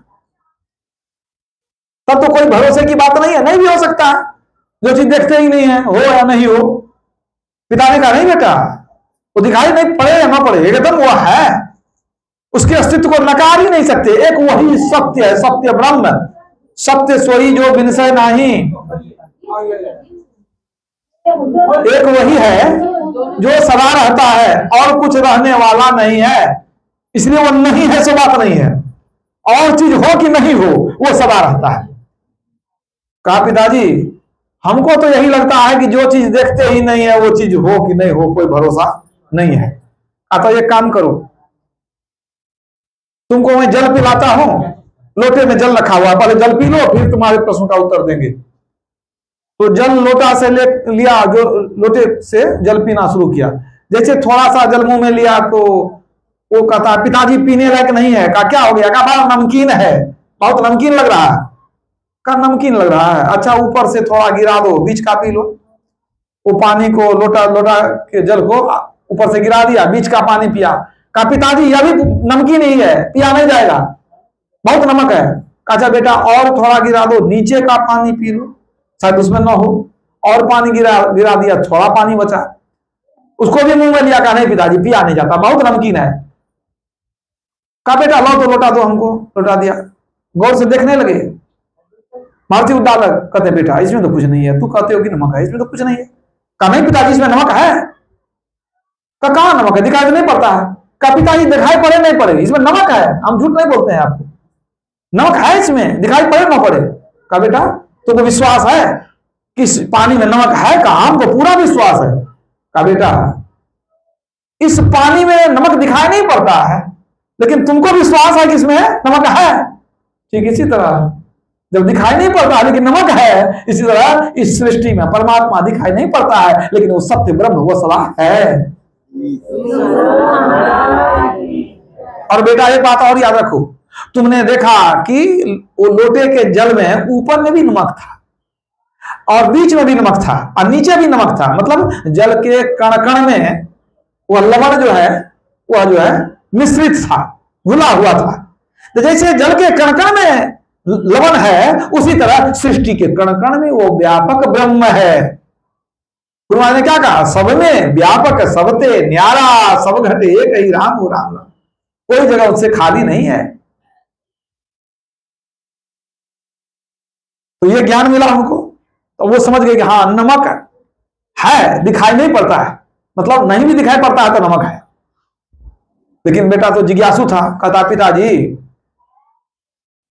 S1: तब तो कोई भरोसे की बात नहीं है, नहीं भी हो सकता है। जो चीज देखते ही नहीं है, हो या नहीं हो। पिता ने कहा नहीं बेटा वो दिखाई नहीं पड़े या ना पड़े, एकदम वो है, उसके अस्तित्व को नकार ही नहीं सकते। एक वही सत्य है, सत्य ब्रह्म, सत्य सोई जो विनसय नहीं, एक वही है जो सदा रहता है और कुछ रहने वाला नहीं है, इसलिए वो नहीं है सो बात नहीं है, और चीज हो कि नहीं हो वो सदा रहता है। कहा पिताजी हमको तो यही लगता है कि जो चीज देखते ही नहीं है वो चीज हो कि नहीं हो कोई भरोसा नहीं है। तो ये काम करो, तुमको मैं जल पिलाता हूं, लोटे में जल रखा हुआ, पहले जल पी लो फिर तुम्हारे प्रश्न का उत्तर देंगे। तो जल लोटा से लिया, जो लोटे से जल पीना शुरू किया। जैसे थोड़ा सा जल मुंह में लिया तो वो कहता पिताजी पीने लायक नहीं है। कहा क्या हो गया? कहा बड़ा नमकीन है, बहुत नमकीन लग रहा है। कहा नमकीन लग रहा है, अच्छा ऊपर से थोड़ा गिरा दो, बीच का पी लो। वो पानी को लोटा लोटा के जल को ऊपर से गिरा दिया, बीच का पानी पिया। कहा पिताजी यह भी नमकीन ही है, पिया नहीं जाएगा, बहुत नमक है। कहा अच्छा बेटा और थोड़ा गिरा दो, नीचे का पानी पी लो, शायद उसमें ना हो। और पानी गिरा दिया, थोड़ा पानी बचा, उसको भी मुंह में लिया। कहा नहीं पिताजी पिया नहीं जाता, बहुत नमकीन है। कहा बेटा लो तो लोटा दो हमको, लोटा दिया। गौर से देखने लगे, मारुति उद्दालक कहते बेटा इसमें तो कुछ नहीं है, तू कहते हो कि नमक है, इसमें तो कुछ नहीं है। कहा नहीं पिताजी इसमें नमक है। कहा कहां नमक है, दिखाई तो नहीं पड़ता है। कहा पिताजी दिखाई पड़े नहीं पड़े इसमें नमक है, हम झूठ नहीं बोलते हैं आपको, नमक है इसमें, दिखाई पड़े ना पड़े। कहा बेटा तुमको विश्वास है कि इस पानी में नमक है? कहा हमको पूरा विश्वास है। कहा बेटा इस पानी में नमक दिखाई नहीं पड़ता है, लेकिन तुमको विश्वास है कि इसमें नमक है। ठीक इसी तरह जब दिखाई नहीं पड़ता लेकिन नमक है, इसी तरह इस सृष्टि में परमात्मा दिखाई नहीं पड़ता है, लेकिन वो सत्य ब्रह्म वो सदा है। और बेटा एक बात और याद रखो, तुमने देखा कि वो लोटे के जल में ऊपर में भी नमक था और बीच में भी नमक था और नीचे भी नमक था, मतलब जल के कण कण में वह लवण जो है मिश्रित था, घुला हुआ था। तो जैसे जल के कण कण में लवण है, उसी तरह सृष्टि के कण कण में वो व्यापक ब्रह्म है। गुरु महाराज ने क्या कहा? सब में व्यापक सबते न्यारा, सब घटे एक ही राम हो राम राम, कोई जगह उससे खाली नहीं है। तो ये ज्ञान मिला हमको, तो वो समझ गए कि हाँ नमक है, दिखाई नहीं पड़ता है, मतलब नहीं भी दिखाई पड़ता है तो नमक है। लेकिन बेटा तो जिज्ञासु था, कहता पिताजी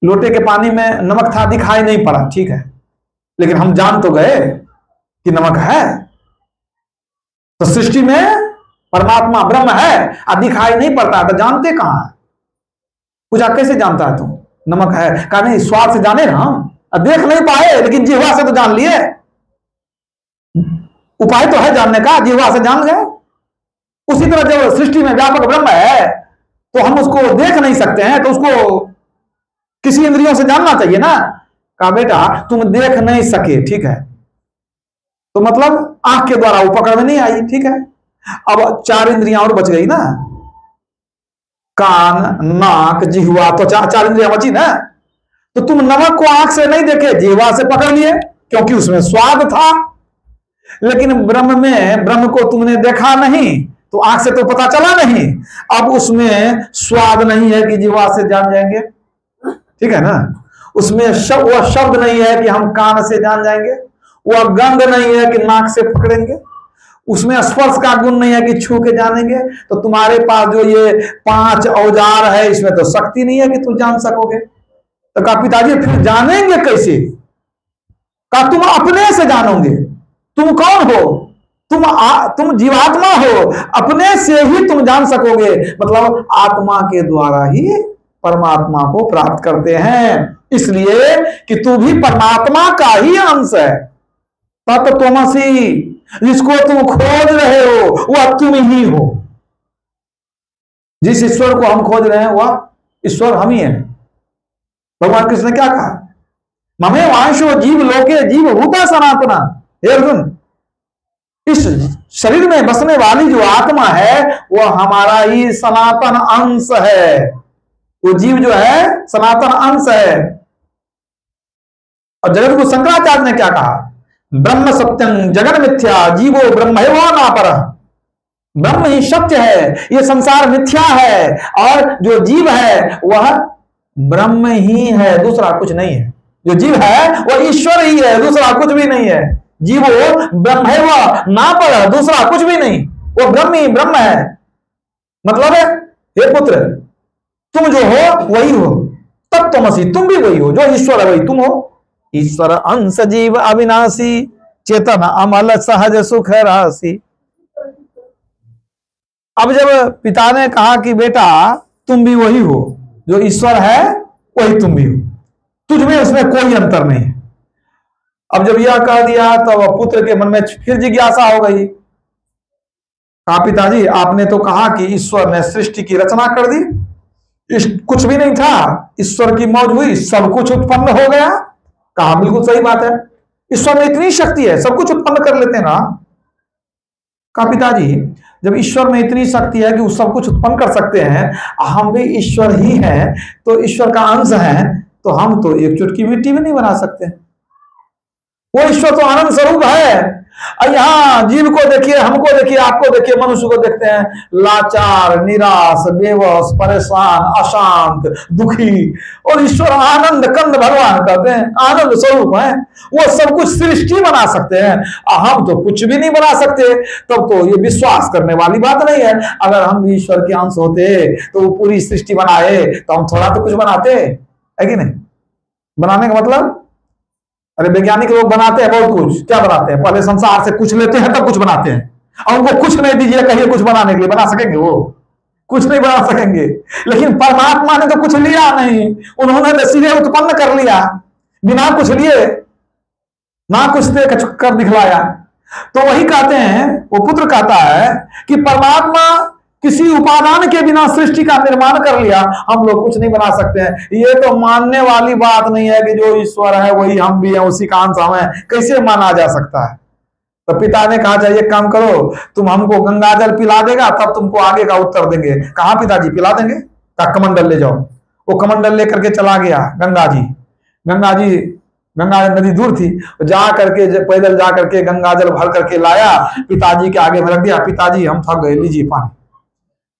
S1: लोटे के पानी में नमक था, दिखाई नहीं पड़ा, ठीक है, लेकिन हम जान तो गए कि नमक है। तो सृष्टि में परमात्मा ब्रह्म है और दिखाई नहीं पड़ता है, तो जानते कहां है? पूछा कैसे जानता है तुम नमक है? कहा नहीं स्वाद से जाने ना, हम देख नहीं पाए लेकिन जिह्वा से तो जान लिए, उपाय तो है जानने का, जिह्वा से जान गए। उसी तरह जब सृष्टि में व्यापक ब्रह्म है तो हम उसको देख नहीं सकते हैं, तो उसको किसी इंद्रियों से जानना चाहिए ना। कहा बेटा तुम देख नहीं सके, ठीक है, तो मतलब आंख के द्वारा वो पकड़ में नहीं आई, ठीक है। अब 4 इंद्रियां और बच गई ना, कान नाक जिह्वा, तो 4 इंद्रियां बची ना। तो तुम नमक को आंख से नहीं देखे, जिह्वा से पकड़ लिए, क्योंकि उसमें स्वाद था। लेकिन ब्रह्म को तुमने देखा नहीं, तो आंख से तो पता चला नहीं। अब उसमें स्वाद नहीं है कि जिह्वा से जान जाएंगे, ठीक है ना। उसमें वह शब्द नहीं है कि हम कान से जान जाएंगे, वह गंध नहीं है कि नाक से पकड़ेंगे, उसमें स्पर्श का गुण नहीं है कि छू के जानेंगे। तो तुम्हारे पास जो ये 5 औजार है, इसमें तो शक्ति नहीं है कि तुम जान सकोगे। तो कहा पिताजी फिर जानेंगे कैसे? कहा तुम अपने से जानोगे। तुम कौन हो? तुम जीवात्मा हो, अपने से ही तुम जान सकोगे, मतलब आत्मा के द्वारा ही परमात्मा को प्राप्त करते हैं। इसलिए कि तू भी परमात्मा का ही अंश है। तत्त्वमसि, जिसको तुम खोज रहे हो वह तुम ही हो। जिस ईश्वर को हम खोज रहे हैं वह ईश्वर हम ही है। भगवान कृष्ण ने क्या कहा? ममे वांशो जीव लोके जीव भूता सनातना। हे अर्जुन, इस शरीर में बसने वाली जो आत्मा है वह हमारा ही सनातन अंश है। वो जीव जो है सनातन अंश है। और जगत को शंकराचार्य ने क्या कहा? ब्रह्म सत्यं जगन मिथ्या जीवो ब्रह्म है वो ना पर। ब्रह्म ही सत्य है, ये संसार मिथ्या है, और जो जीव है वह ब्रह्म ही है, दूसरा कुछ नहीं है। जो जीव है वह ईश्वर ही है, दूसरा कुछ भी नहीं है। जीवो ब्रह्म है वह ना पर, दूसरा कुछ भी नहीं, वो ब्रह्म ही ब्रह्म है। मतलब है हे पुत्र, तुम जो हो वही हो, तत्त्वमसि, तुम भी वही हो, जो ईश्वर है वही तुम हो। ईश्वर अंश जीव अविनाशी, चेतन अमल सहज सुख राशि। अब जब पिता ने कहा कि बेटा तुम भी वही हो, जो ईश्वर है वही तुम भी हो, तुझमें उसमें कोई अंतर नहीं है। अब जब यह कह दिया तो पुत्र के मन में फिर जिज्ञासा हो गई कहा पिताजी आपने तो कहा कि ईश्वर ने सृष्टि की रचना कर दी, कुछ भी नहीं था, ईश्वर की मौज हुई, सब कुछ उत्पन्न हो गया। कहा बिल्कुल सही बात है, ईश्वर में इतनी शक्ति है, सब कुछ उत्पन्न कर लेते हैं ना। कहा पिताजी जब ईश्वर में इतनी शक्ति है कि वो सब कुछ उत्पन्न कर सकते हैं, हम भी ईश्वर ही हैं, तो ईश्वर का अंश हैं, तो हम तो एक चुटकी मिट्टी भी नहीं बना सकते। वो ईश्वर तो आनंद स्वरूप है। यहाँ जीव को देखिए, हमको देखिए, आपको देखिए, मनुष्य को देखते हैं, लाचार, निराश, बेबस, परेशान, अशांत, दुखी, और ईश्वर आनंद कंद भगवान कहते हैं, आनंद स्वरूप है। वो सब कुछ सृष्टि बना सकते हैं, हम तो कुछ भी नहीं बना सकते। तब तो ये विश्वास करने वाली बात नहीं है। अगर हम ईश्वर के अंश होते तो वो पूरी सृष्टि बनाए, तो हम थोड़ा तो कुछ बनाते, है कि नहीं? बनाने का मतलब, अरे वैज्ञानिक लोग बनाते हैं बहुत कुछ। क्या बनाते हैं? पहले संसार से कुछ लेते हैं तब कुछ बनाते हैं, और उनको कुछ नहीं दीजिए, कहिए कुछ बनाने के लिए, बना सकेंगे? वो कुछ नहीं बना सकेंगे। लेकिन परमात्मा ने तो कुछ लिया नहीं, उन्होंने तो सीधे उत्पन्न कर लिया, बिना कुछ लिए, ना कुछ दे कर दिखलाया। तो वही कहते हैं, वो पुत्र कहता है कि परमात्मा किसी उपादान के बिना सृष्टि का निर्माण कर लिया, हम लोग कुछ नहीं बना सकते हैं। ये तो मानने वाली बात नहीं है कि जो ईश्वर है वही हम भी हैं, उसी का अंश हम हैं, कैसे माना जा सकता है? तो पिता ने कहा चाहिए काम करो, तुम हमको गंगा जल पिला देगा तब तुमको आगे का उत्तर देंगे। कहा पिताजी पिला देंगे, का कमंडल ले जाओ। वो कमंडल लेकर के चला गया गंगा जी, गंगा नदी दूर थी, जा करके पैदल जा करके गंगा जल भर करके लाया, पिताजी के आगे में रख दिया। पिताजी हम थक गए, लीजिए पानी।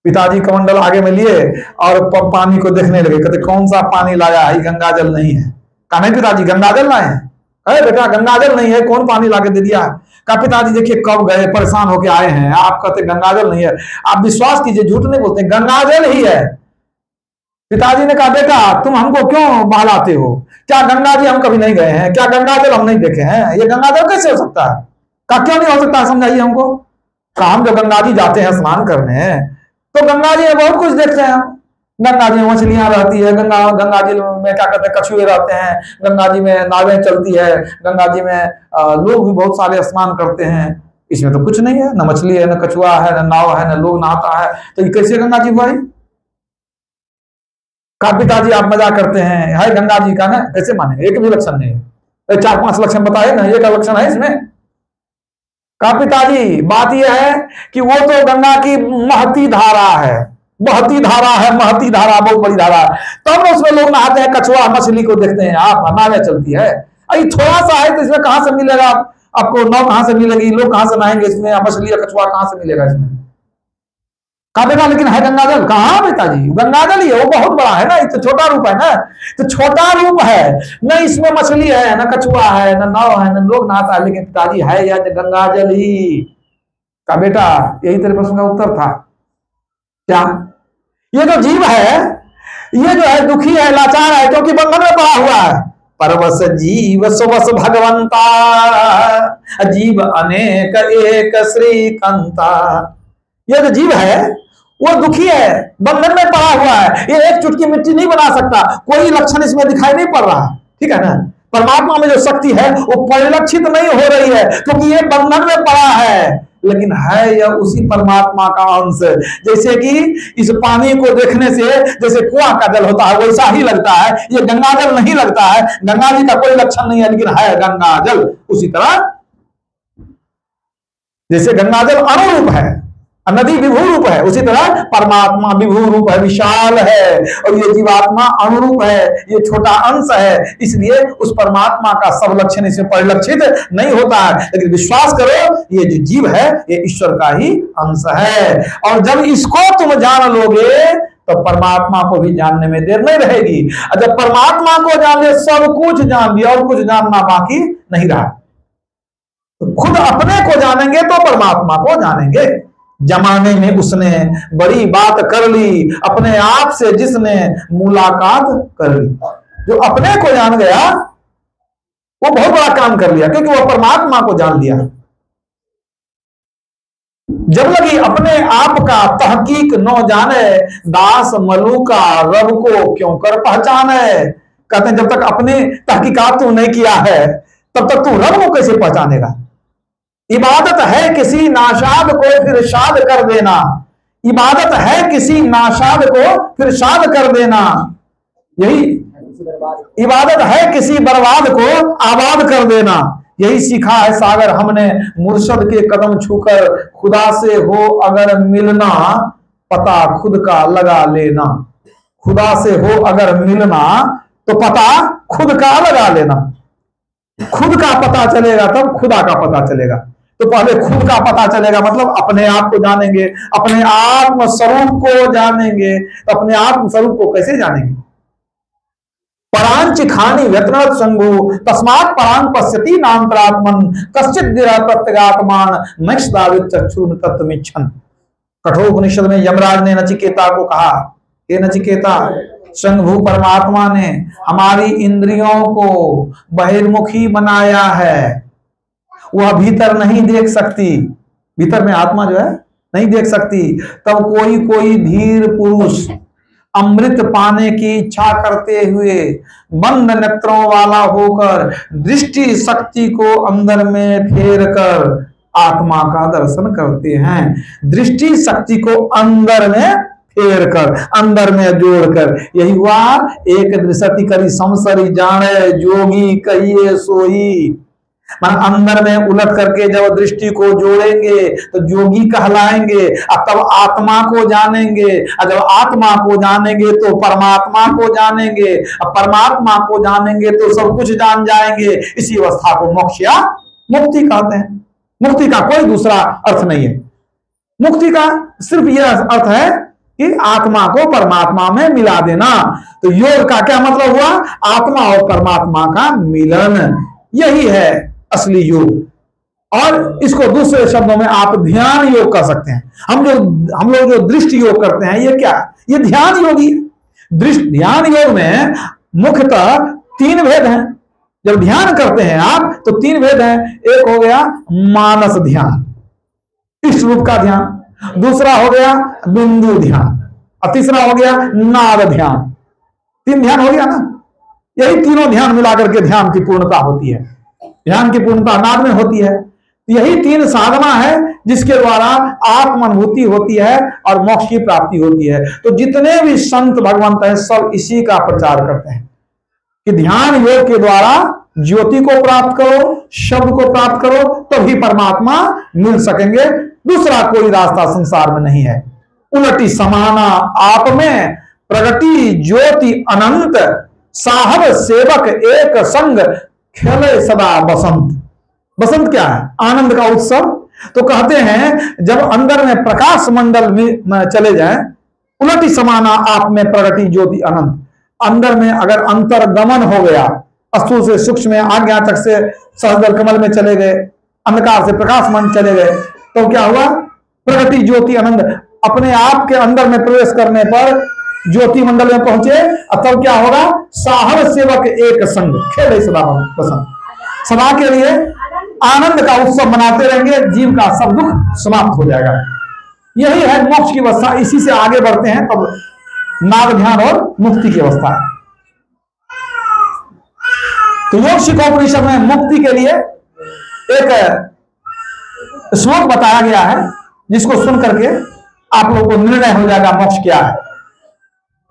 S1: पिताजी कमंडल आगे में लिए और पानी को देखने लगे, कहते कौन सा पानी लाया है, गंगा जल नहीं है। कहा नहीं पिताजी गंगा जल लाए हैं। अरे बेटा गंगा जल नहीं है, कौन पानी लाके दे दिया? कहा पिताजी देखिए कब गए, परेशान होके आए हैं, आप कहते गंगा जल नहीं है। आप विश्वास कीजिए, झूठ नहीं बोलते, गंगा जल ही है। पिताजी ने कहा बेटा तुम हमको क्यों बहलाते हो? क्या गंगा जी हम कभी नहीं गए हैं? क्या गंगा जल हम नहीं देखे हैं? ये गंगा जल कैसे हो सकता है? कहा क्यों नहीं हो सकता, समझाइए हमको। कहा हम जो गंगा जी जाते हैं स्नान करने, तो गंगा जी में बहुत कुछ देखते हैं। गंगा जी में मछलियां रहती है, गंगा जी में क्या कहते हैं, कछुए रहते हैं, गंगा जी में नावें चलती है, गंगा जी में लोग भी बहुत सारे स्नान करते हैं। इसमें तो कुछ नहीं है, न मछली है, न कछुआ है, न नाव है, न लोग नहाता है, तो ये कैसे गंगा जी हुआ? कहा पिताजी आप मजाक करते हैं, है गंगा जी का ना, कैसे माने? एक भी लक्षण नहीं है, 4-5 लक्षण बताए ना, एक लक्षण है इसमें। कहा पिताजी बात यह है कि वो तो गंगा की महती धारा है, महती धारा, बहुत बड़ी धारा है, तब उसमें लोग नहाते हैं, कछुआ मछली को देखते हैं, आप नावें चलती है। अरे थोड़ा सा है तो इसमें कहां से मिलेगा आपको, नाव कहां से मिलेगी, लोग कहां से नहाएंगे इसमें, मछली या कछुआ कहां से मिलेगा इसमें? कहा बेटा लेकिन है गंगा जल। कहा पिताजी गंगा जल ही है, वो बहुत बड़ा है ना, तो छोटा रूप है ना, तो छोटा रूप है न, इसमें मछली है, न कछुआ है, न नाव है, न लोग नहाता है, लेकिन पिताजी है या गंगा जल ही। कहा बेटा यही तेरे प्रश्न का उत्तर था क्या? ये जो जीव है, ये जो है दुखी है, लाचार है, क्योंकि बंधन में पड़ा हुआ है। परवश जीव सुवस भगवंता, जीव अनेक एक श्रीकंता। ये जो जीव है वो दुखी है, बंधन में पड़ा हुआ है, ये एक चुटकी मिट्टी नहीं बना सकता, कोई लक्षण इसमें दिखाई नहीं पड़ रहा, ठीक है ना? परमात्मा में जो शक्ति है वो परिलक्षित नहीं हो रही है, क्योंकि ये बंधन में पड़ा है, लेकिन है यह उसी परमात्मा का अंश। जैसे कि इस पानी को देखने से जैसे कुआं का जल होता है वैसा ही लगता है, ये गंगा जल नहीं लगता है, गंगा जी का कोई लक्षण नहीं है, लेकिन है गंगा जल। उसी तरह जैसे गंगा जल अनुरूप है, नदी विभू रूप है, उसी तरह परमात्मा विभू रूप है, विशाल है, और ये जीवात्मा अनुरूप है, ये छोटा अंश है, इसलिए उस परमात्मा का सब लक्षण इसमें परिलक्षित नहीं होता है। लेकिन विश्वास करो ये जो जीव है ये ईश्वर का ही अंश है, और जब इसको तुम जान लोगे तो परमात्मा को भी जानने में देर नहीं रहेगी। जब परमात्मा को जान लिया, सब कुछ जान लिया, और कुछ जानना बाकी नहीं रहा। तो खुद अपने को जानेंगे तो परमात्मा को जानेंगे। जमाने में उसने बड़ी बात कर ली, अपने आप से जिसने मुलाकात कर ली। जो अपने को जान गया वो बहुत बड़ा काम कर लिया, क्योंकि वो परमात्मा को जान लिया। जब लगी अपने आप का तहकीक न जाने, दास मलूका रब को क्यों कर पहचाने। कहते हैं जब तक अपने तहकीकात तू नहीं किया है तब तक तू रब को कैसे पहचानेगा। इबादत है किसी नाशाद को फिर शाद कर देना, इबादत है किसी नाशाद को फिर शाद कर देना, यही इबादत है किसी बर्बाद को आबाद कर देना। यही सीखा है सागर हमने मुर्शद के कदम छूकर, खुदा से हो अगर मिलना पता खुद का लगा लेना। खुदा से हो अगर मिलना तो पता खुद का लगा लेना। खुद का पता चलेगा तब खुदा का पता चलेगा। तो पहले खुद का पता चलेगा, मतलब अपने आप को जानेंगे, अपने आत्म स्वरूप को जानेंगे। तो अपने आत्म स्वरूप को कैसे जानेंगे? परांच खानी व्यतनत संगो तस्मात् परांग पश्यति नान्तरात्मन कश्चित् दिरा प्रत्यगात्मान नक्षदावित चक्षुर तत्वमिच्छन। कठोपनिषद में यमराज ने नचिकेता को कहा, हे नचिकेता, शंभु परमात्मा ने हमारी इंद्रियों को बहिर्मुखी बनाया है, वह भीतर नहीं देख सकती, भीतर में आत्मा जो है नहीं देख सकती। तब कोई कोई धीर पुरुष अमृत पाने की इच्छा करते हुए बंद नेत्रों वाला होकर दृष्टि शक्ति को अंदर में फेर कर आत्मा का दर्शन करते हैं। दृष्टि शक्ति को अंदर में फेर कर, अंदर में जोड़कर, यही हुआ एक दृष्टि करी संसरी जाने जोगी कहिए सोई। अंदर में उलट करके जब दृष्टि को जोड़ेंगे तो जोगी कहलाएंगे, और तब आत्मा को जानेंगे, और जब आत्मा को जानेंगे तो परमात्मा को जानेंगे, और परमात्मा को जानेंगे तो सब कुछ जान जाएंगे। इसी अवस्था को मोक्ष या मुक्ति कहते हैं। मुक्ति का कोई दूसरा अर्थ नहीं है। मुक्ति का सिर्फ यह अर्थ है कि आत्मा को परमात्मा में मिला देना। तो योग का क्या मतलब हुआ? आत्मा और परमात्मा का मिलन, यही है असली योग। और इसको दूसरे शब्दों में आप ध्यान योग कर सकते हैं। हम लोग जो दृष्टि योग करते हैं, ये क्या? ये ध्यान योगी। ध्यान योग में मुख्यतः 3 भेद हैं। जब ध्यान करते हैं आप तो 3 भेद हैं। एक हो गया मानस ध्यान, इष्ट रूप का ध्यान, दूसरा हो गया बिंदु ध्यान, और तीसरा हो गया नाद ध्यान। 3 ध्यान हो गया ना। यही तीनों ध्यान मिलाकर के ध्यान की पूर्णता होती है। ध्यान की पूर्णता नाद में होती है। यही 3 साधना है जिसके द्वारा आत्मानुभूति होती है और मोक्ष की प्राप्ति होती है। तो जितने भी संत भगवंत हैं सब इसी का प्रचार करते हैं कि ध्यान योग के द्वारा ज्योति को प्राप्त करो, शब्द को प्राप्त करो, तभी परमात्मा मिल सकेंगे। दूसरा कोई रास्ता संसार में नहीं है। उलटी समाना आप में प्रगति ज्योति अनंत, साहब सेवक एक संग खेले सदा बसंत। बसंत क्या है? आनंद का उत्सव। तो कहते हैं जब अंदर में प्रकाश मंडल में चले जाएं, उलटी समाना आप में प्रगति ज्योति अनंत, अंदर में अगर अंतर्गमन हो गया, स्थूल से सूक्ष्म में, आज्ञा तक से सहस्त्र कमल में चले गए, अंधकार से प्रकाश मंडल चले गए, तो क्या हुआ? प्रगति ज्योति आनंद। अपने आप के अंदर में प्रवेश करने पर ज्योति मंडल में पहुंचे, तब क्या होगा? साहब सेवक एक संग खेले सदा बसंत। सदा के लिए आनंद का उत्सव मनाते रहेंगे, जीव का सब दुख समाप्त हो जाएगा। यही है मोक्ष की अवस्था। इसी से आगे बढ़ते हैं तब नाद ध्यान और मुक्ति की अवस्था है। तो योग शिखोपनिषद में मुक्ति के लिए एक श्लोक बताया गया है, जिसको सुन करके आप लोगों को निर्णय हो जाएगा मोक्ष क्या है।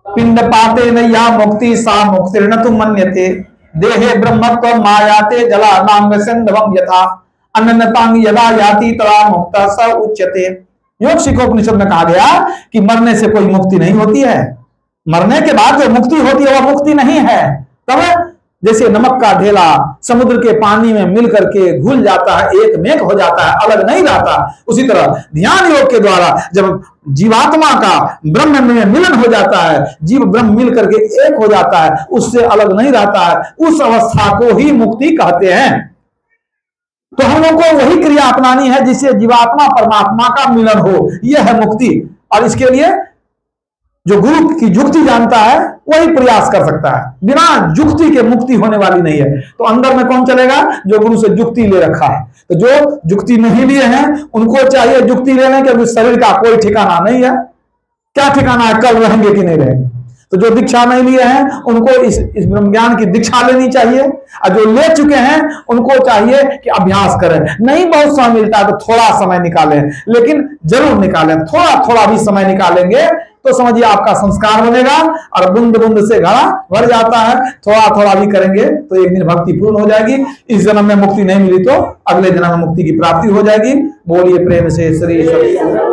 S1: पिंड पाते न या मुक्ति सा मुक्तिर्न तुम मन्यते, देहे ब्रह्मत्व मायाते जला नांग सिंधवम यथा, अन्नतांग यदा याति तदा मुक्ता स उच्यते। योग शिखोपनिषद में कहा गया कि मरने से कोई मुक्ति नहीं होती है। मरने के बाद जो मुक्ति होती है वह मुक्ति नहीं है। तब जैसे नमक का ढेला समुद्र के पानी में मिल करके घुल जाता है, एक मेघ हो जाता है, अलग नहीं रहता, उसी तरह ध्यान योग के द्वारा जब जीवात्मा का ब्रह्म में मिलन हो जाता है, जीव ब्रह्म मिल करके एक हो जाता है, उससे अलग नहीं रहता है, उस अवस्था को ही मुक्ति कहते हैं। तो हम लोग को वही क्रिया अपनानी है जिससे जीवात्मा परमात्मा का मिलन हो, यह है मुक्ति। और इसके लिए जो गुरु की जुक्ति जानता है वही प्रयास कर सकता है। बिना जुक्ति के मुक्ति होने वाली नहीं है। तो अंदर में कौन चलेगा? जो गुरु से जुक्ति ले रखा है। तो जो जुक्ति नहीं लिए हैं उनको चाहिए जुक्ति लेने के, शरीर का कोई ठिकाना नहीं है। क्या ठिकाना है? कल रहेंगे कि नहीं रहेंगे। तो जो दीक्षा नहीं लिए हैं उनको इस ब्रह्म ज्ञान की दीक्षा लेनी चाहिए, और जो ले चुके हैं उनको चाहिए कि अभ्यास करें। नहीं बहुत समय मिलता है तो थोड़ा समय निकालें, लेकिन जरूर निकालें। थोड़ा थोड़ा भी समय निकालेंगे तो समझिए आपका संस्कार बनेगा, और बूंद बूंद से घड़ा भर जाता है। थोड़ा थोड़ा भी करेंगे तो एक दिन भक्ति पूर्ण हो जाएगी। इस जन्म में मुक्ति नहीं मिली तो अगले जन्म में मुक्ति की प्राप्ति हो जाएगी। बोलिए प्रेम से श्री सतगुरु